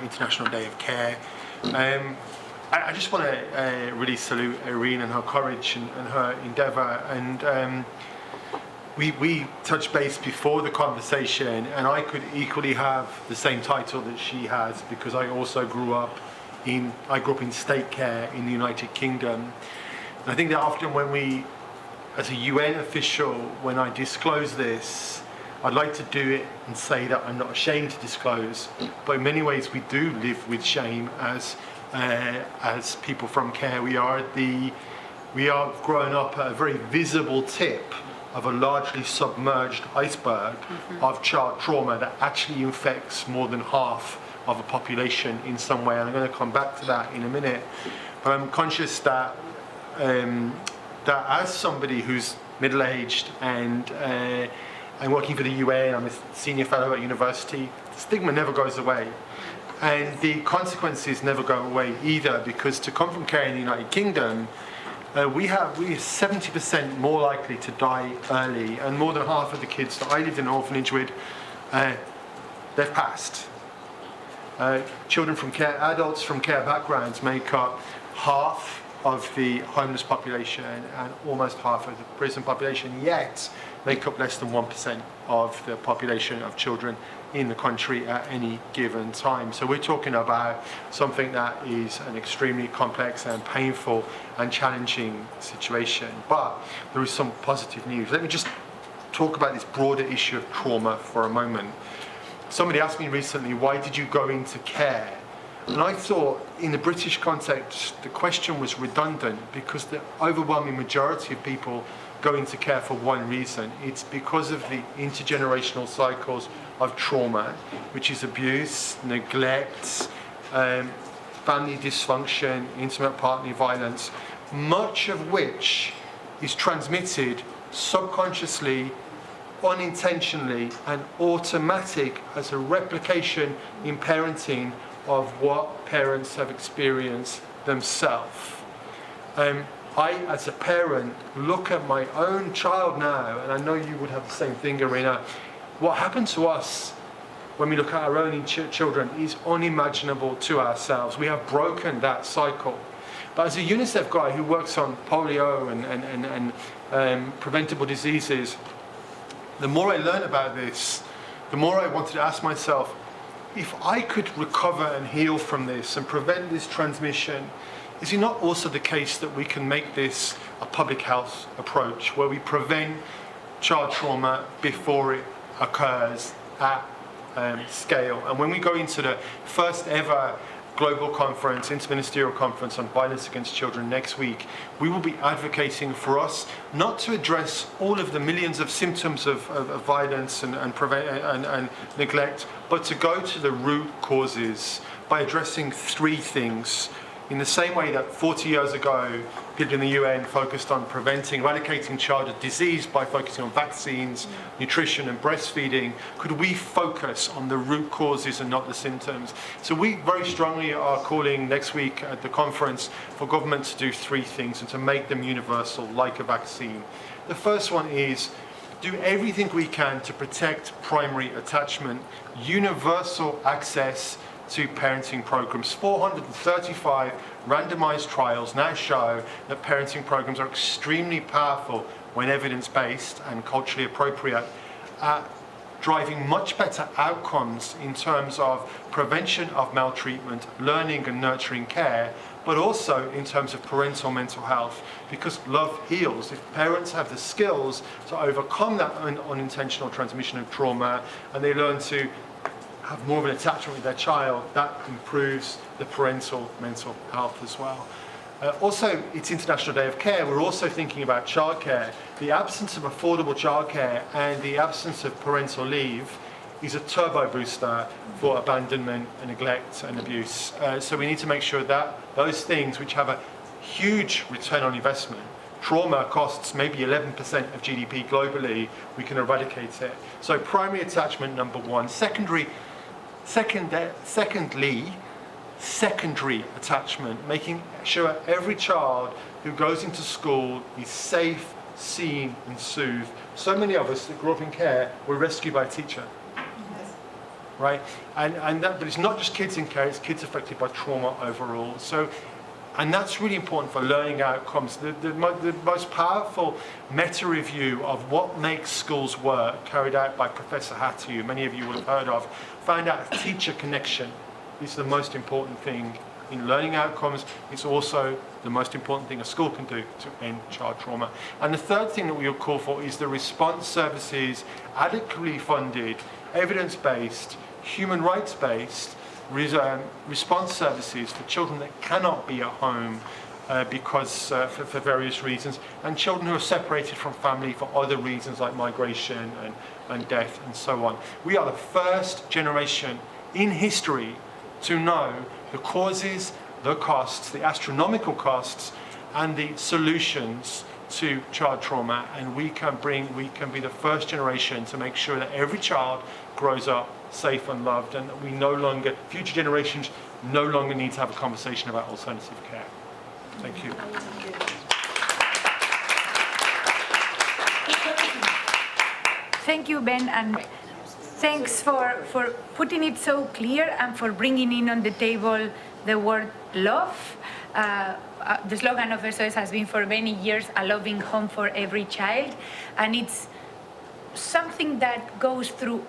Speaker 15: International Day of Care. I just want to really salute Irene and her courage and her endeavour. And we touched base before the conversation, and I could equally have the same title that she has, because I also grew up in state care in the United Kingdom. And I think that often when we, as a UN official, when I disclose this, I'd like to do it and say that I'm not ashamed to disclose, but in many ways we do live with shame as people from care. We are growing up at a very visible tip of a largely submerged iceberg of child trauma that actually infects more than half of a population in some way, and I'm going to come back to that in a minute. But I'm conscious that that as somebody who's middle-aged and I'm working for the UN, I'm a senior fellow at university, stigma never goes away. And the consequences never go away either, because to come from care in the United Kingdom, we are 70% more likely to die early, and more than half of the kids that I lived in an orphanage with, they've passed. Children from care, adults from care backgrounds make up half of the homeless population and almost half of the prison population, yet make up less than 1% of the population of children in the country at any given time. So we're talking about something that is an extremely complex and painful and challenging situation. But there is some positive news. Let me just talk about this broader issue of trauma for a moment. Somebody asked me recently, why did you go into care? And I thought, in the British context, the question was redundant, because the overwhelming majority of people go into care for one reason. It's because of the intergenerational cycles of trauma, which is abuse, neglect, family dysfunction, intimate partner violence, much of which is transmitted subconsciously, unintentionally, and automatic as a replication in parenting of what parents have experienced themselves. I, as a parent, look at my own child now, and I know you would have the same thing, Irina. What happened to us when we look at our own children is unimaginable to ourselves. We have broken that cycle. But as a UNICEF guy who works on polio and preventable diseases, the more I learn about this, the more I wanted to ask myself, if I could recover and heal from this and prevent this transmission, is it not also the case that we can make this a public health approach where we prevent child trauma before it occurs at scale? And when we go into the first ever global conference, interministerial conference on violence against children next week, we will be advocating for us not to address all of the millions of symptoms of violence and neglect, but to go to the root causes by addressing three things. In the same way that 40 years ago, people in the UN focused on eradicating childhood disease by focusing on vaccines, nutrition and breastfeeding, could we focus on the root causes and not the symptoms? So we very strongly are calling next week at the conference for government to do three things and to make them universal, like a vaccine. The first one is do everything we can to protect primary attachment, universal access to parenting programs. 435 randomized trials now show that parenting programs are extremely powerful when evidence-based and culturally appropriate at driving much better outcomes in terms of prevention of maltreatment, learning and nurturing care, but also in terms of parental mental health, because love heals. If parents have the skills to overcome that unintentional transmission of trauma and they learn to have more of an attachment with their child, that improves the parental mental health as well. Also, it's International Day of Care. We're also thinking about childcare. The absence of affordable childcare and the absence of parental leave is a turbo booster for abandonment and neglect and abuse. So we need to make sure that those things which have a huge return on investment, trauma costs maybe 11% of GDP globally, we can eradicate it. So primary attachment, number one. Secondary attachment, making sure every child who goes into school is safe, seen and soothed. So many of us that grew up in care were rescued by a teacher. Right? And that, but it's not just kids in care, it's kids affected by trauma overall. So, and that's really important for learning outcomes. The most powerful meta-review of what makes schools work, carried out by Professor Hattie, who many of you will have heard of, found out teacher connection is the most important thing in learning outcomes. It's also the most important thing a school can do to end child trauma. And the third thing that we will call for is the response services, adequately funded, evidence-based, human rights-based response services for children that cannot be at home because for various reasons, and children who are separated from family for other reasons like migration and death and so on. We are the first generation in history to know the causes, the costs, the astronomical costs, and the solutions to child trauma, and we can be the first generation to make sure that every child grows up safe and loved, and that future generations no longer need to have a conversation about alternative care. Thank you.
Speaker 3: Thank you, Ben, and thanks for putting it so clear and for bringing in on the table the word love. The slogan of SOS has been for many years, a loving home for every child, and it's something that goes through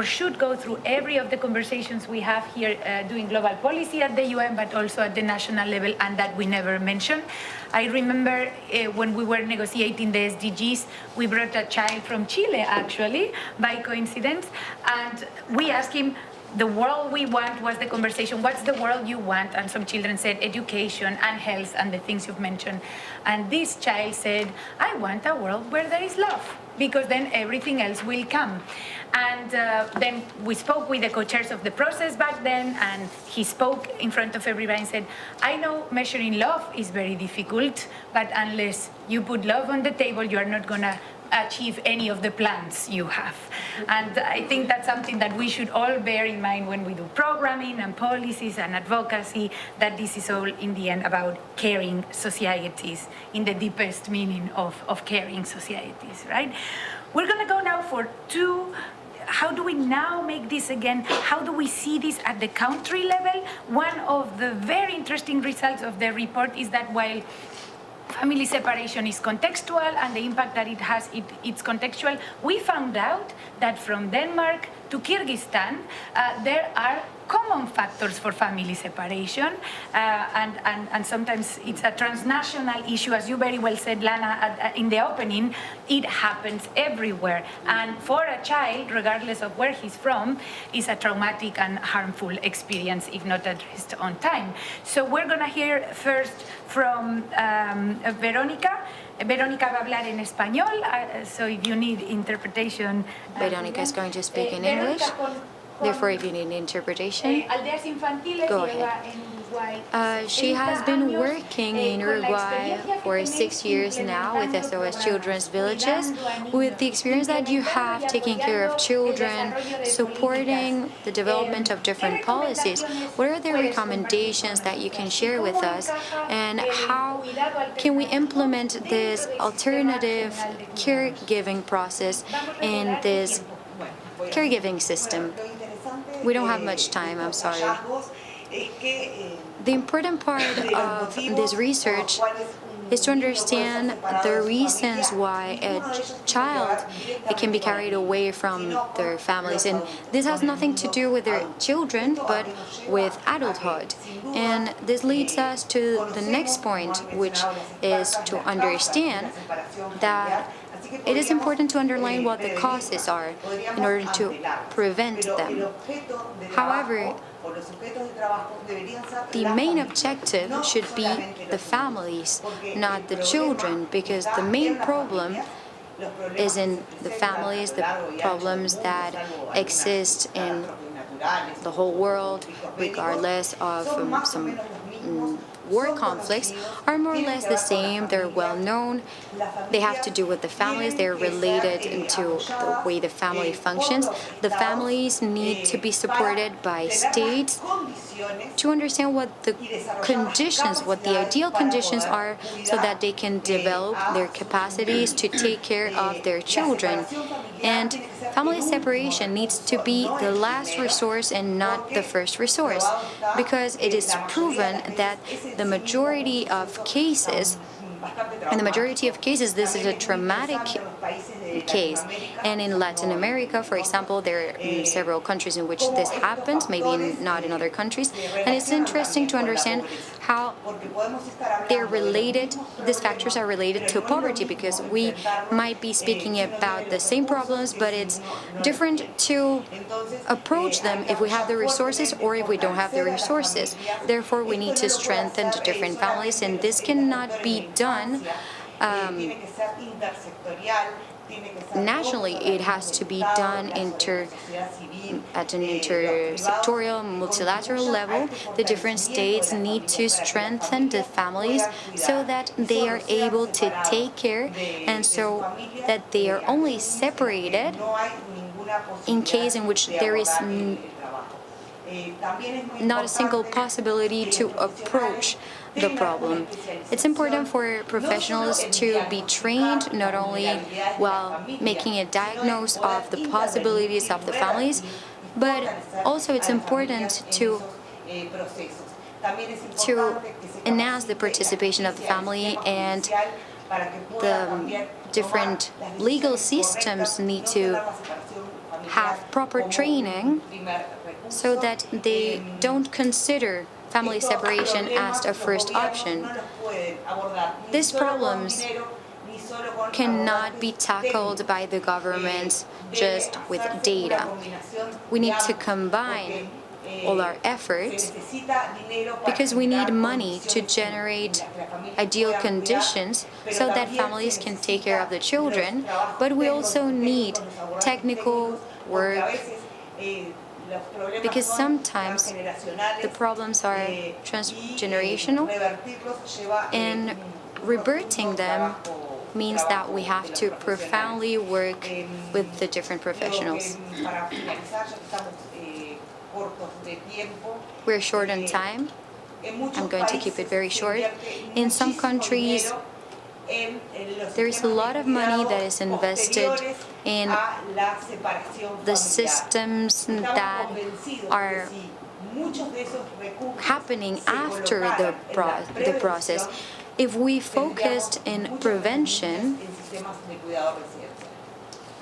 Speaker 3: should go through every of the conversations we have here doing global policy at the UN, but also at the national level, and that we never mention. I remember when we were negotiating the SDGs, we brought a child from Chile, actually, by coincidence, and we asked him, the world we want was the conversation, what's the world you want? And some children said education and health and the things you've mentioned. And this child said, I want a world where there is love, because then everything else will come. And then we spoke with the co-chairs of the process back then, and he spoke in front of everybody and said, I know measuring love is very difficult, but unless you put love on the table, you are not gonna achieve any of the plans you have. And I think that's something that we should all bear in mind when we do programming and policies and advocacy, that this is all in the end about caring societies in the deepest meaning of caring societies, right? We're gonna go now for two. How do we now make this again? How do we see this at the country level? One of the very interesting results of the report is that while family separation is contextual and the impact that it has, it's contextual, we found out that from Denmark to Kyrgyzstan, there are common factors for family separation, and sometimes it's a transnational issue, as you very well said, Lana, in the opening. It happens everywhere, and for a child, regardless of where he's from, is a traumatic and harmful experience if not addressed on time. So we're gonna hear first from Verónica. Verónica va a hablar en español, so if you need interpretation.
Speaker 16: Verónica is going to speak in English. Therefore, if you need an interpretation, go ahead. She has been working in Uruguay for 6 years now with SOS Children's Villages. With the experience that you have taking care of children, supporting the development of different policies, what are the recommendations that you can share with us, and how can we implement this alternative caregiving process in this caregiving system? We don't have much time, I'm sorry. The important part of this research is to understand the reasons why a child can be carried away from their families. And this has nothing to do with their children, but with adulthood. And this leads us to the next point, which is to understand that it is important to underline what the causes are in order to prevent them. However, the main objective should be the families, not the children, because the main problem is in the families, the problems that exist in the whole world, regardless of some war conflicts, are more or less the same. They're well known. They have to do with the families. They're related to the way the family functions. The families need to be supported by states to understand what the conditions, what the ideal conditions are, so that they can develop their capacities to take care of their children. And family separation needs to be the last resource and not the first resource, because it is proven that the majority of cases, this is a traumatic case. And in Latin America, for example, there are several countries in which this happens, maybe not in other countries. And it's interesting to understand how they're related, these factors are related to poverty, because we might be speaking about the same problems, but it's different to approach them if we have the resources or if we don't have the resources. Therefore, we need to strengthen the different families, and this cannot be done nationally, it has to be done at an intersectorial, multilateral level. The different states need to strengthen the families so that they are able to take care, and so that they are only separated in case in which there is not a single possibility to approach the problem. It's important for professionals to be trained not only while making a diagnosis of the possibilities of the families, but also it's important to enhance the participation of the family, and the different legal systems need to have proper training so that they don't consider family separation as a first option. These problems cannot be tackled by the government just with data. We need to combine all our efforts because we need money to generate ideal conditions so that families can take care of the children, but we also need technical work because sometimes the problems are transgenerational, and reverting them means that we have to profoundly work with the different professionals. We're short on time. I'm going to keep it very short. In some countries, there is a lot of money that is invested in the systems that are happening after the process. If we focused in prevention,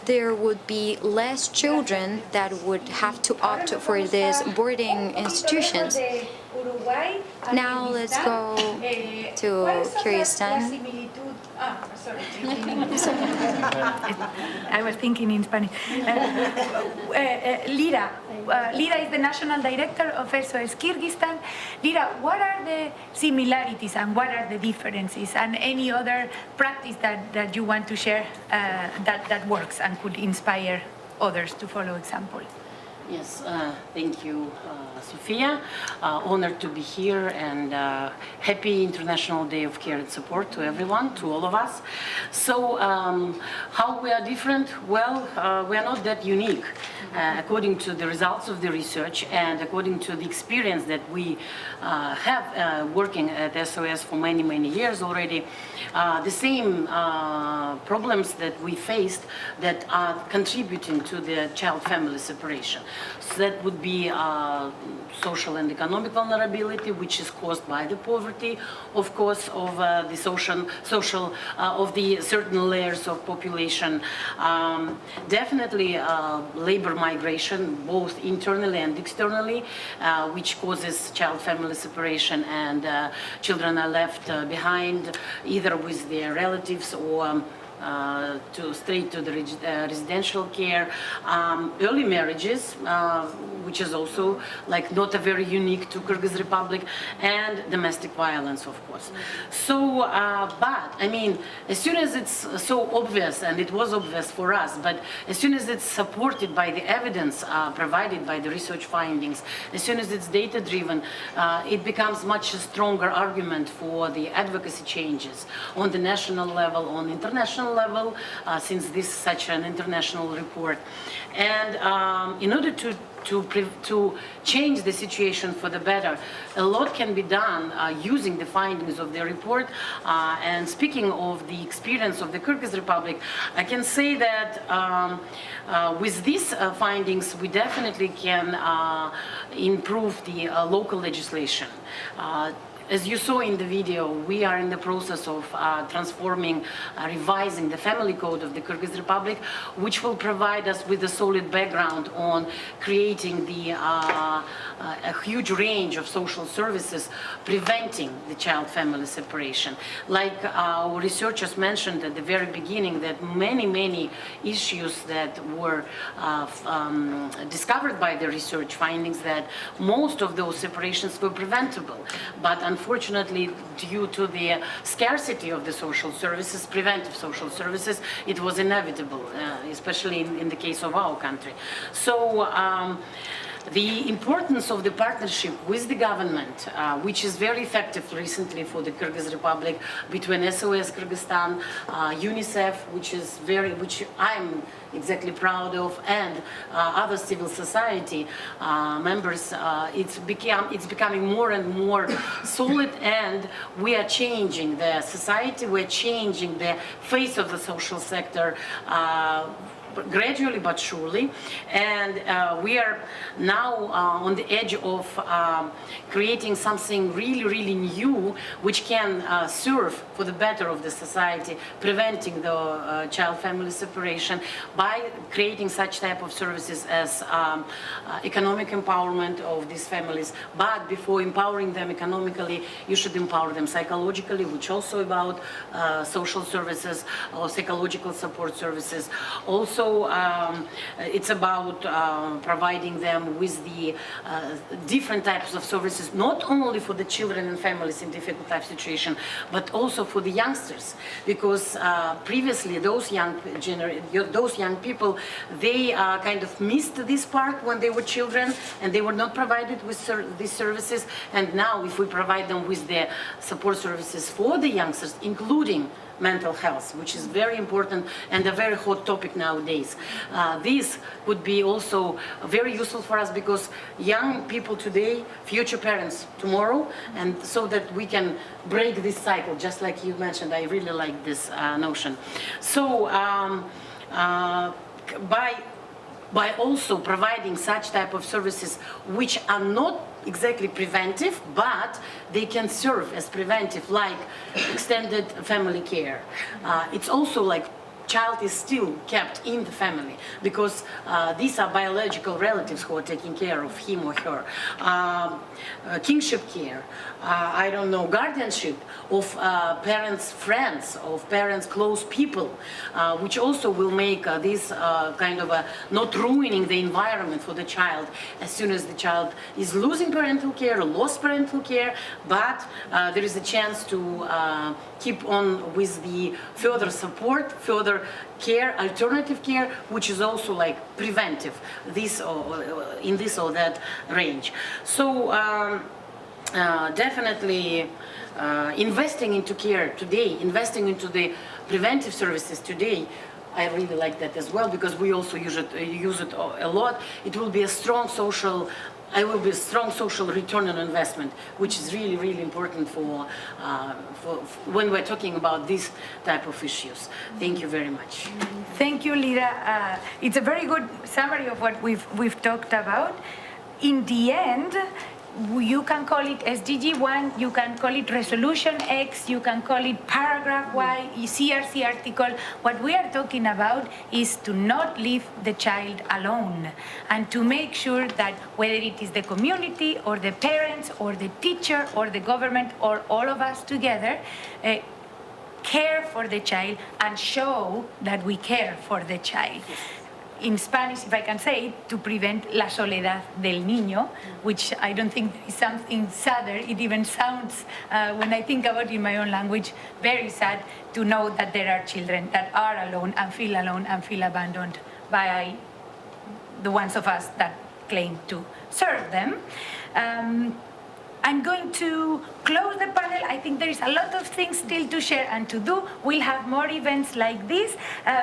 Speaker 16: there would be less children that would have to opt for these boarding institutions. Now let's go to Kyrgyzstan.
Speaker 3: I was thinking in Spanish. Lira is the national director of SOS Kyrgyzstan. Lira, what are the similarities and what are the differences, and any other practice that you want to share that works and could inspire others to follow example?
Speaker 17: Yes, thank you, Sofia. Honored to be here, and happy International Day of Care and Support to everyone, to all of us. So, how we are different? Well, we are not that unique. According to the results of the research and according to the experience that we have working at SOS for many, many years already, the same problems that we faced that are contributing to the child-family separation. So that would be social and economic vulnerability, which is caused by the poverty, of course, of the social of the certain layers of population. Definitely labor migration, both internally and externally, which causes child-family separation, and children are left behind either with their relatives or straight to the residential care, early marriages, which is also like not a very unique to Kyrgyz Republic, and domestic violence, of course. So, but I mean, as soon as it's so obvious, and it was obvious for us, but as soon as it's supported by the evidence provided by the research findings, as soon as it's data-driven, it becomes much stronger argument for the advocacy changes on the national level, on international level, since this is such an international report. And in order to change the situation for the better, a lot can be done using the findings of the report. And speaking of the experience of the Kyrgyz Republic, I can say that with these findings, we definitely can improve the local legislation. As you saw in the video, we are in the process of transforming, revising the family code of the Kyrgyz Republic, which will provide us with a solid background on creating the a huge range of social services preventing the child-family separation. Like our researchers mentioned at the very beginning, that many issues that were discovered by the research findings, that most of those separations were preventable. But unfortunately, due to the scarcity of the social services, preventive social services, it was inevitable, especially in the case of our country. So the importance of the partnership with the government, which is very effective recently for the Kyrgyz Republic, between SOS Kyrgyzstan, UNICEF, which I'm exactly proud of, and other civil society members, it's becoming more and more solid, and we are changing the society, we're changing the face of the social sector gradually but surely, and we are now on the edge of creating something really new, which can serve for the better of the society, preventing the child-family separation by creating such type of services as economic empowerment of these families. But before empowering them economically, you should empower them psychologically, which also about social services or psychological support services. Also, it's about providing them with the different types of services, not only for the children and families in difficult type situation, but also for the youngsters, because previously those young people, they kind of missed this part when they were children, and they were not provided with these services. And now, if we provide them with the support services for the youngsters, including mental health, which is very important and a very hot topic nowadays. This would be also very useful for us, because young people today, future parents tomorrow, and so that we can break this cycle, just like you mentioned. I really like this notion. So by also providing such type of services which are not exactly preventive, but they can serve as preventive, like extended family care. It's also like child is still kept in the family, because these are biological relatives who are taking care of him or her. Kingship care, I don't know, guardianship of parents' friends, of parents' close people, which also will make this kind of not ruining the environment for the child as soon as the child is losing parental care or lost parental care, but there is a chance to keep on with the further support, further care, alternative care, which is also like preventive, this or in this or that range. So definitely investing into care today, investing into the preventive services today, I really like that as well, because we also use it a lot. It will be a strong social return on investment, which is really important for when we're talking about these type of issues. Thank you very much.
Speaker 3: Thank you, Lira. It's a very good summary of what we've talked about. In the end, you can call it SDG 1, you can call it Resolution X, you can call it Paragraph Y, CRC article. What we are talking about is to not leave the child alone, and to make sure that whether it is the community or the parents or the teacher or the government or all of us together, care for the child and show that we care for the child. In Spanish, if I can say it, to prevent la soledad del niño, which I don't think is something sadder. It even sounds, when I think about it in my own language, very sad to know that there are children that are alone and feel abandoned by the ones of us that claim to serve them. I'm going to close the panel. I think there is a lot of things still to share and to do. We'll have more events like this.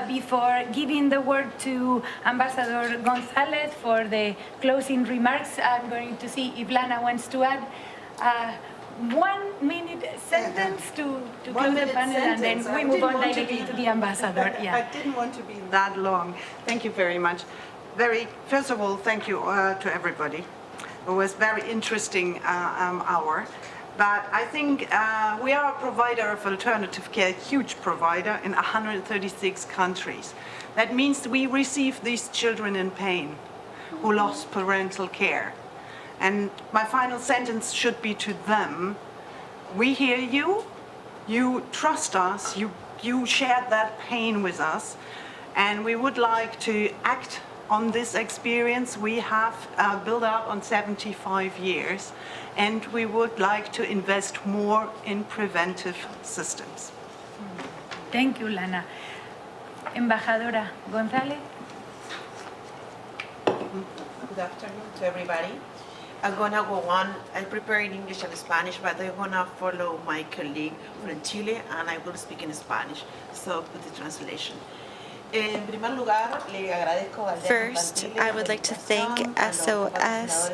Speaker 3: Before giving the word to Ambassador Gonzalez for the closing remarks, I'm going to see if Lana wants to add 1 minute sentence to close the panel, and then we move on directly to the Ambassador. Yeah.
Speaker 1: I didn't want to be that long. Thank you very much. First of all, thank you to everybody. It was very interesting hour, but I think we are a provider of alternative care, a huge provider in 136 countries. That means we receive these children in pain who lost parental care. And my final sentence should be to them, we hear you, you trust us, you shared that pain with us, and we would like to act on this experience we have built up on 75 years, and we would like to invest more in preventive systems.
Speaker 3: Thank you, Lana. Embajadora González.
Speaker 18: Good afternoon to everybody. I'm gonna go on. I prepare in English and Spanish, but I'm gonna follow my colleague from Chile, and I will speak in Spanish. So, put the translation.
Speaker 13: First, I would like to thank SOS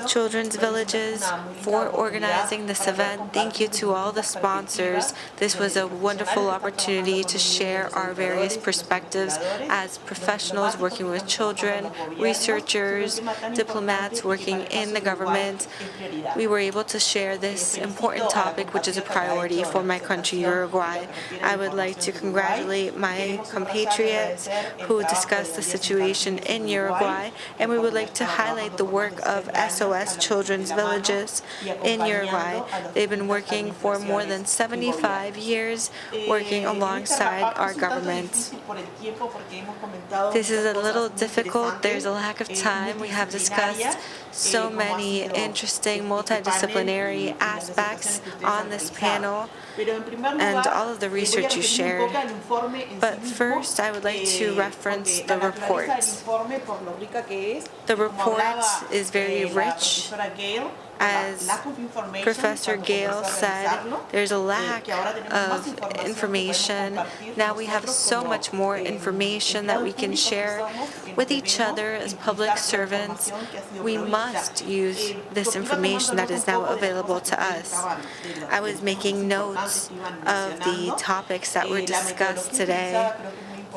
Speaker 13: Children's Villages for organizing this event. Thank you to all the sponsors. This was a wonderful opportunity to share our various perspectives as professionals working with children, researchers, diplomats working in the government. We were able to share this important topic, which is a priority for my country, Uruguay. I would like to congratulate my compatriots who discussed the situation in Uruguay, and we would like to highlight the work of SOS Children's Villages in Uruguay. They've been working for more than 75 years, working alongside our government. This is a little difficult. There's a lack of time. We have discussed so many interesting multidisciplinary aspects on this panel and all of the research you shared. But first, I would like to reference the report. The report is very rich. As Professor Gale said, there's a lack of information. Now we have so much more information that we can share with each other as public servants. We must use this information that is now available to us. I was making notes of the topics that were discussed today.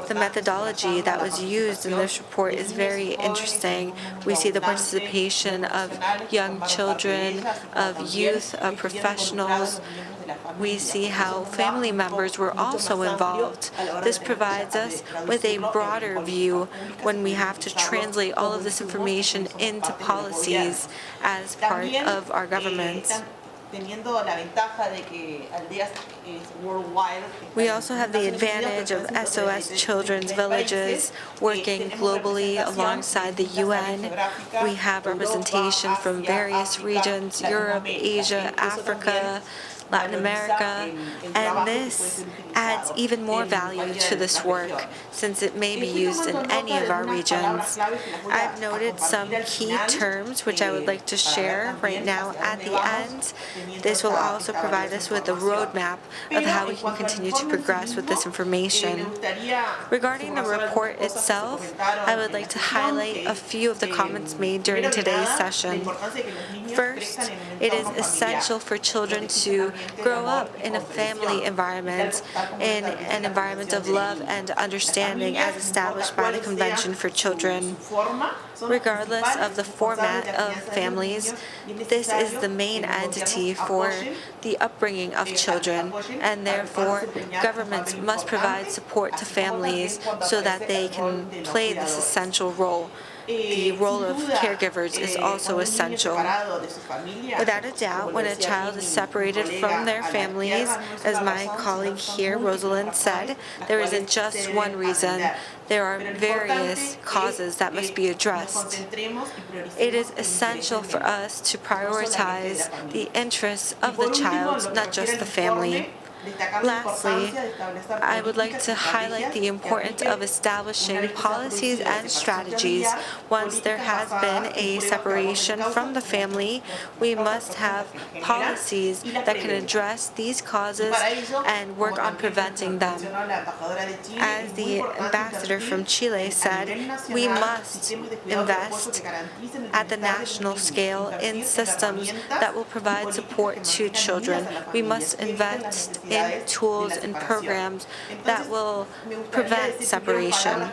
Speaker 13: The methodology that was used in this report is very interesting. We see the participation of young children, of youth, of professionals. We see how family members were also involved. This provides us with a broader view when we have to translate all of this information into policies as part of our government. We also have the advantage of SOS Children's Villages working globally alongside the UN. We have representation from various regions, Europe, Asia, Africa, Latin America, and this adds even more value to this work since it may be used in any of our regions. I've noted some key terms which I would like to share right now at the end. This will also provide us with a roadmap of how we can continue to progress with this information. Regarding the report itself, I would like to highlight a few of the comments made during today's session. First, it is essential for children to grow up in a family environment, in an environment of love and understanding as established by the Convention for Children. Regardless of the format of families, this is the main entity for the upbringing of children, and therefore governments must provide support to families so that they can play this essential role. The role of caregivers is also essential. Without a doubt, when a child is separated from their families, as my colleague here, Rosalind, said, there isn't just one reason. There are various causes that must be addressed. It is essential for us to prioritize the interests of the child, not just the family. Lastly, I would like to highlight the importance of establishing policies and strategies. Once there has been a separation from the family, we must have policies that can address these causes and work on preventing them. As the ambassador from Chile said, we must invest at the national scale in systems that will provide support to children. We must invest in tools and programs that will prevent separation.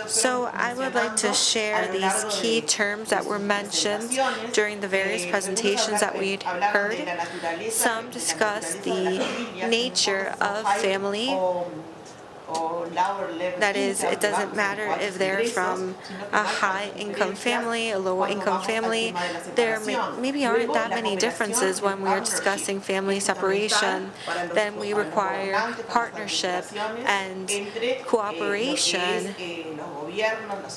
Speaker 13: So I would like to share these key terms that were mentioned during the various presentations that we'd heard. Some discussed the nature of family, That is, it doesn't matter if they're from a high-income family, a low-income family. There maybe aren't that many differences when we are discussing family separation. Then we require partnership and cooperation.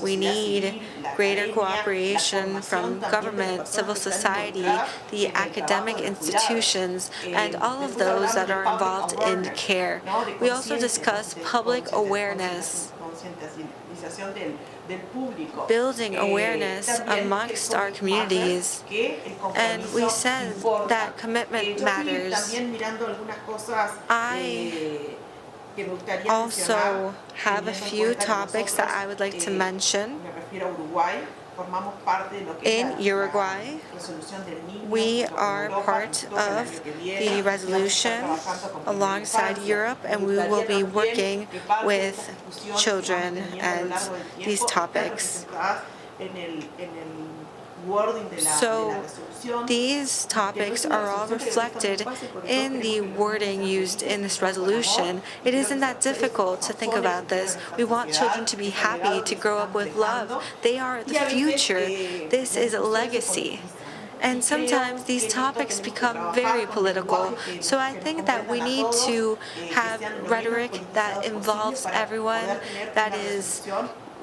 Speaker 13: We need greater cooperation from government, civil society, the academic institutions, and all of those that are involved in care. We also discuss public awareness, building awareness amongst our communities, and we said that commitment matters. I also have a few topics that I would like to mention. In Uruguay, we are part of the resolution alongside Europe, and we will be working with children and these topics. So these topics are all reflected in the wording used in this resolution. It isn't that difficult to think about this. We want children to be happy, to grow up with love. They are the future. This is a legacy. And sometimes these topics become very political. So I think that we need to have rhetoric that involves everyone, that is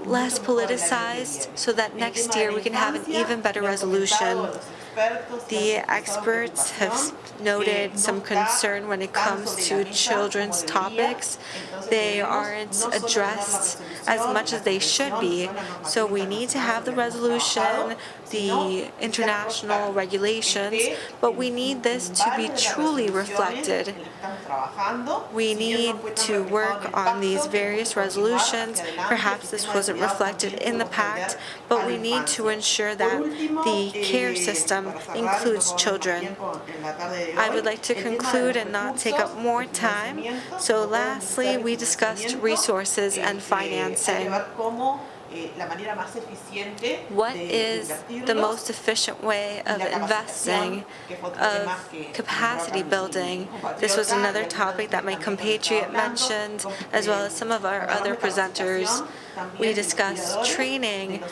Speaker 13: less politicized, so that next year we can have an even better resolution. The experts have noted some concern when it comes to children's topics. They aren't addressed as much as they should be. So we need to have the resolution, the international regulations, but we need this to be truly reflected. We need to work on these various resolutions. Perhaps this wasn't reflected in the pact, but we need to ensure that the care system includes children. I would like to conclude and not take up more time. So lastly, we discussed resources and financing. What is the most efficient way of investing, of capacity building? This was another topic that my compatriot mentioned, as well as some of our other presenters. We discussed training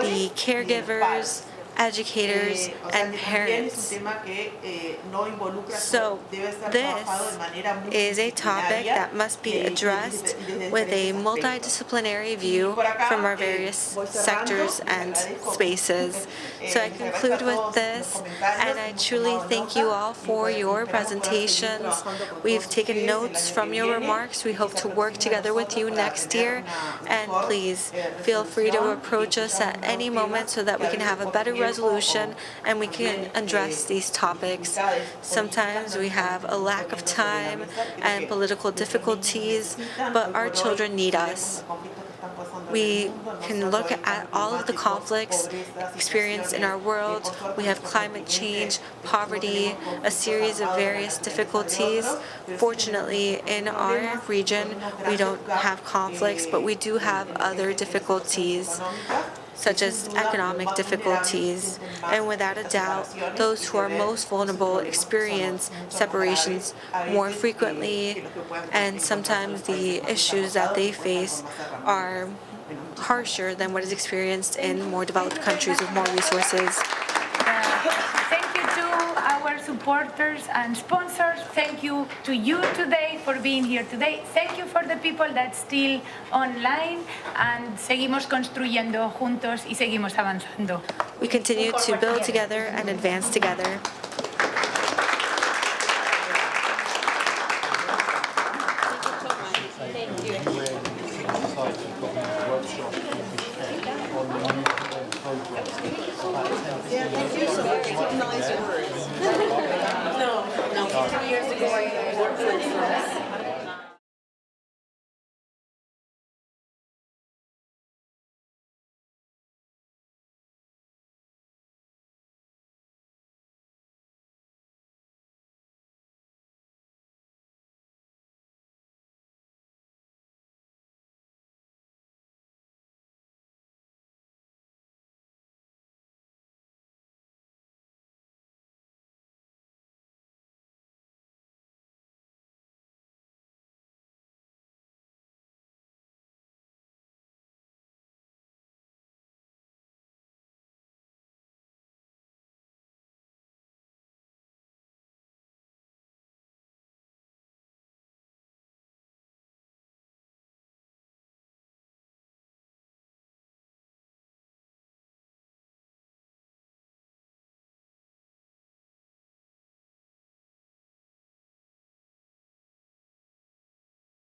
Speaker 13: the caregivers, educators, and parents. So this is a topic that must be addressed with a multidisciplinary view from our various sectors and spaces. So I conclude with this, and I truly thank you all for your presentations. We've taken notes from your remarks. We hope to work together with you next year, and please feel free to approach us at any moment so that we can have a better resolution and we can address these topics. Sometimes we have a lack of time and political difficulties, but our children need us. We can look at all of the conflicts experienced in our world. We have climate change, poverty, a series of various difficulties. Fortunately, in our region, we don't have conflicts, but we do have other difficulties, such as economic difficulties. And without a doubt, those who are most vulnerable experience separations more frequently, and sometimes the issues that they face are harsher than what is experienced in more developed countries with more resources.
Speaker 3: Thank you to our supporters and sponsors. Thank you to you today for being here today. Thank you for the people that's still online. And seguimos construyendo juntos y seguimos avanzando.
Speaker 13: We continue to build together and advance together.
Speaker 1: Yeah, thank you so much.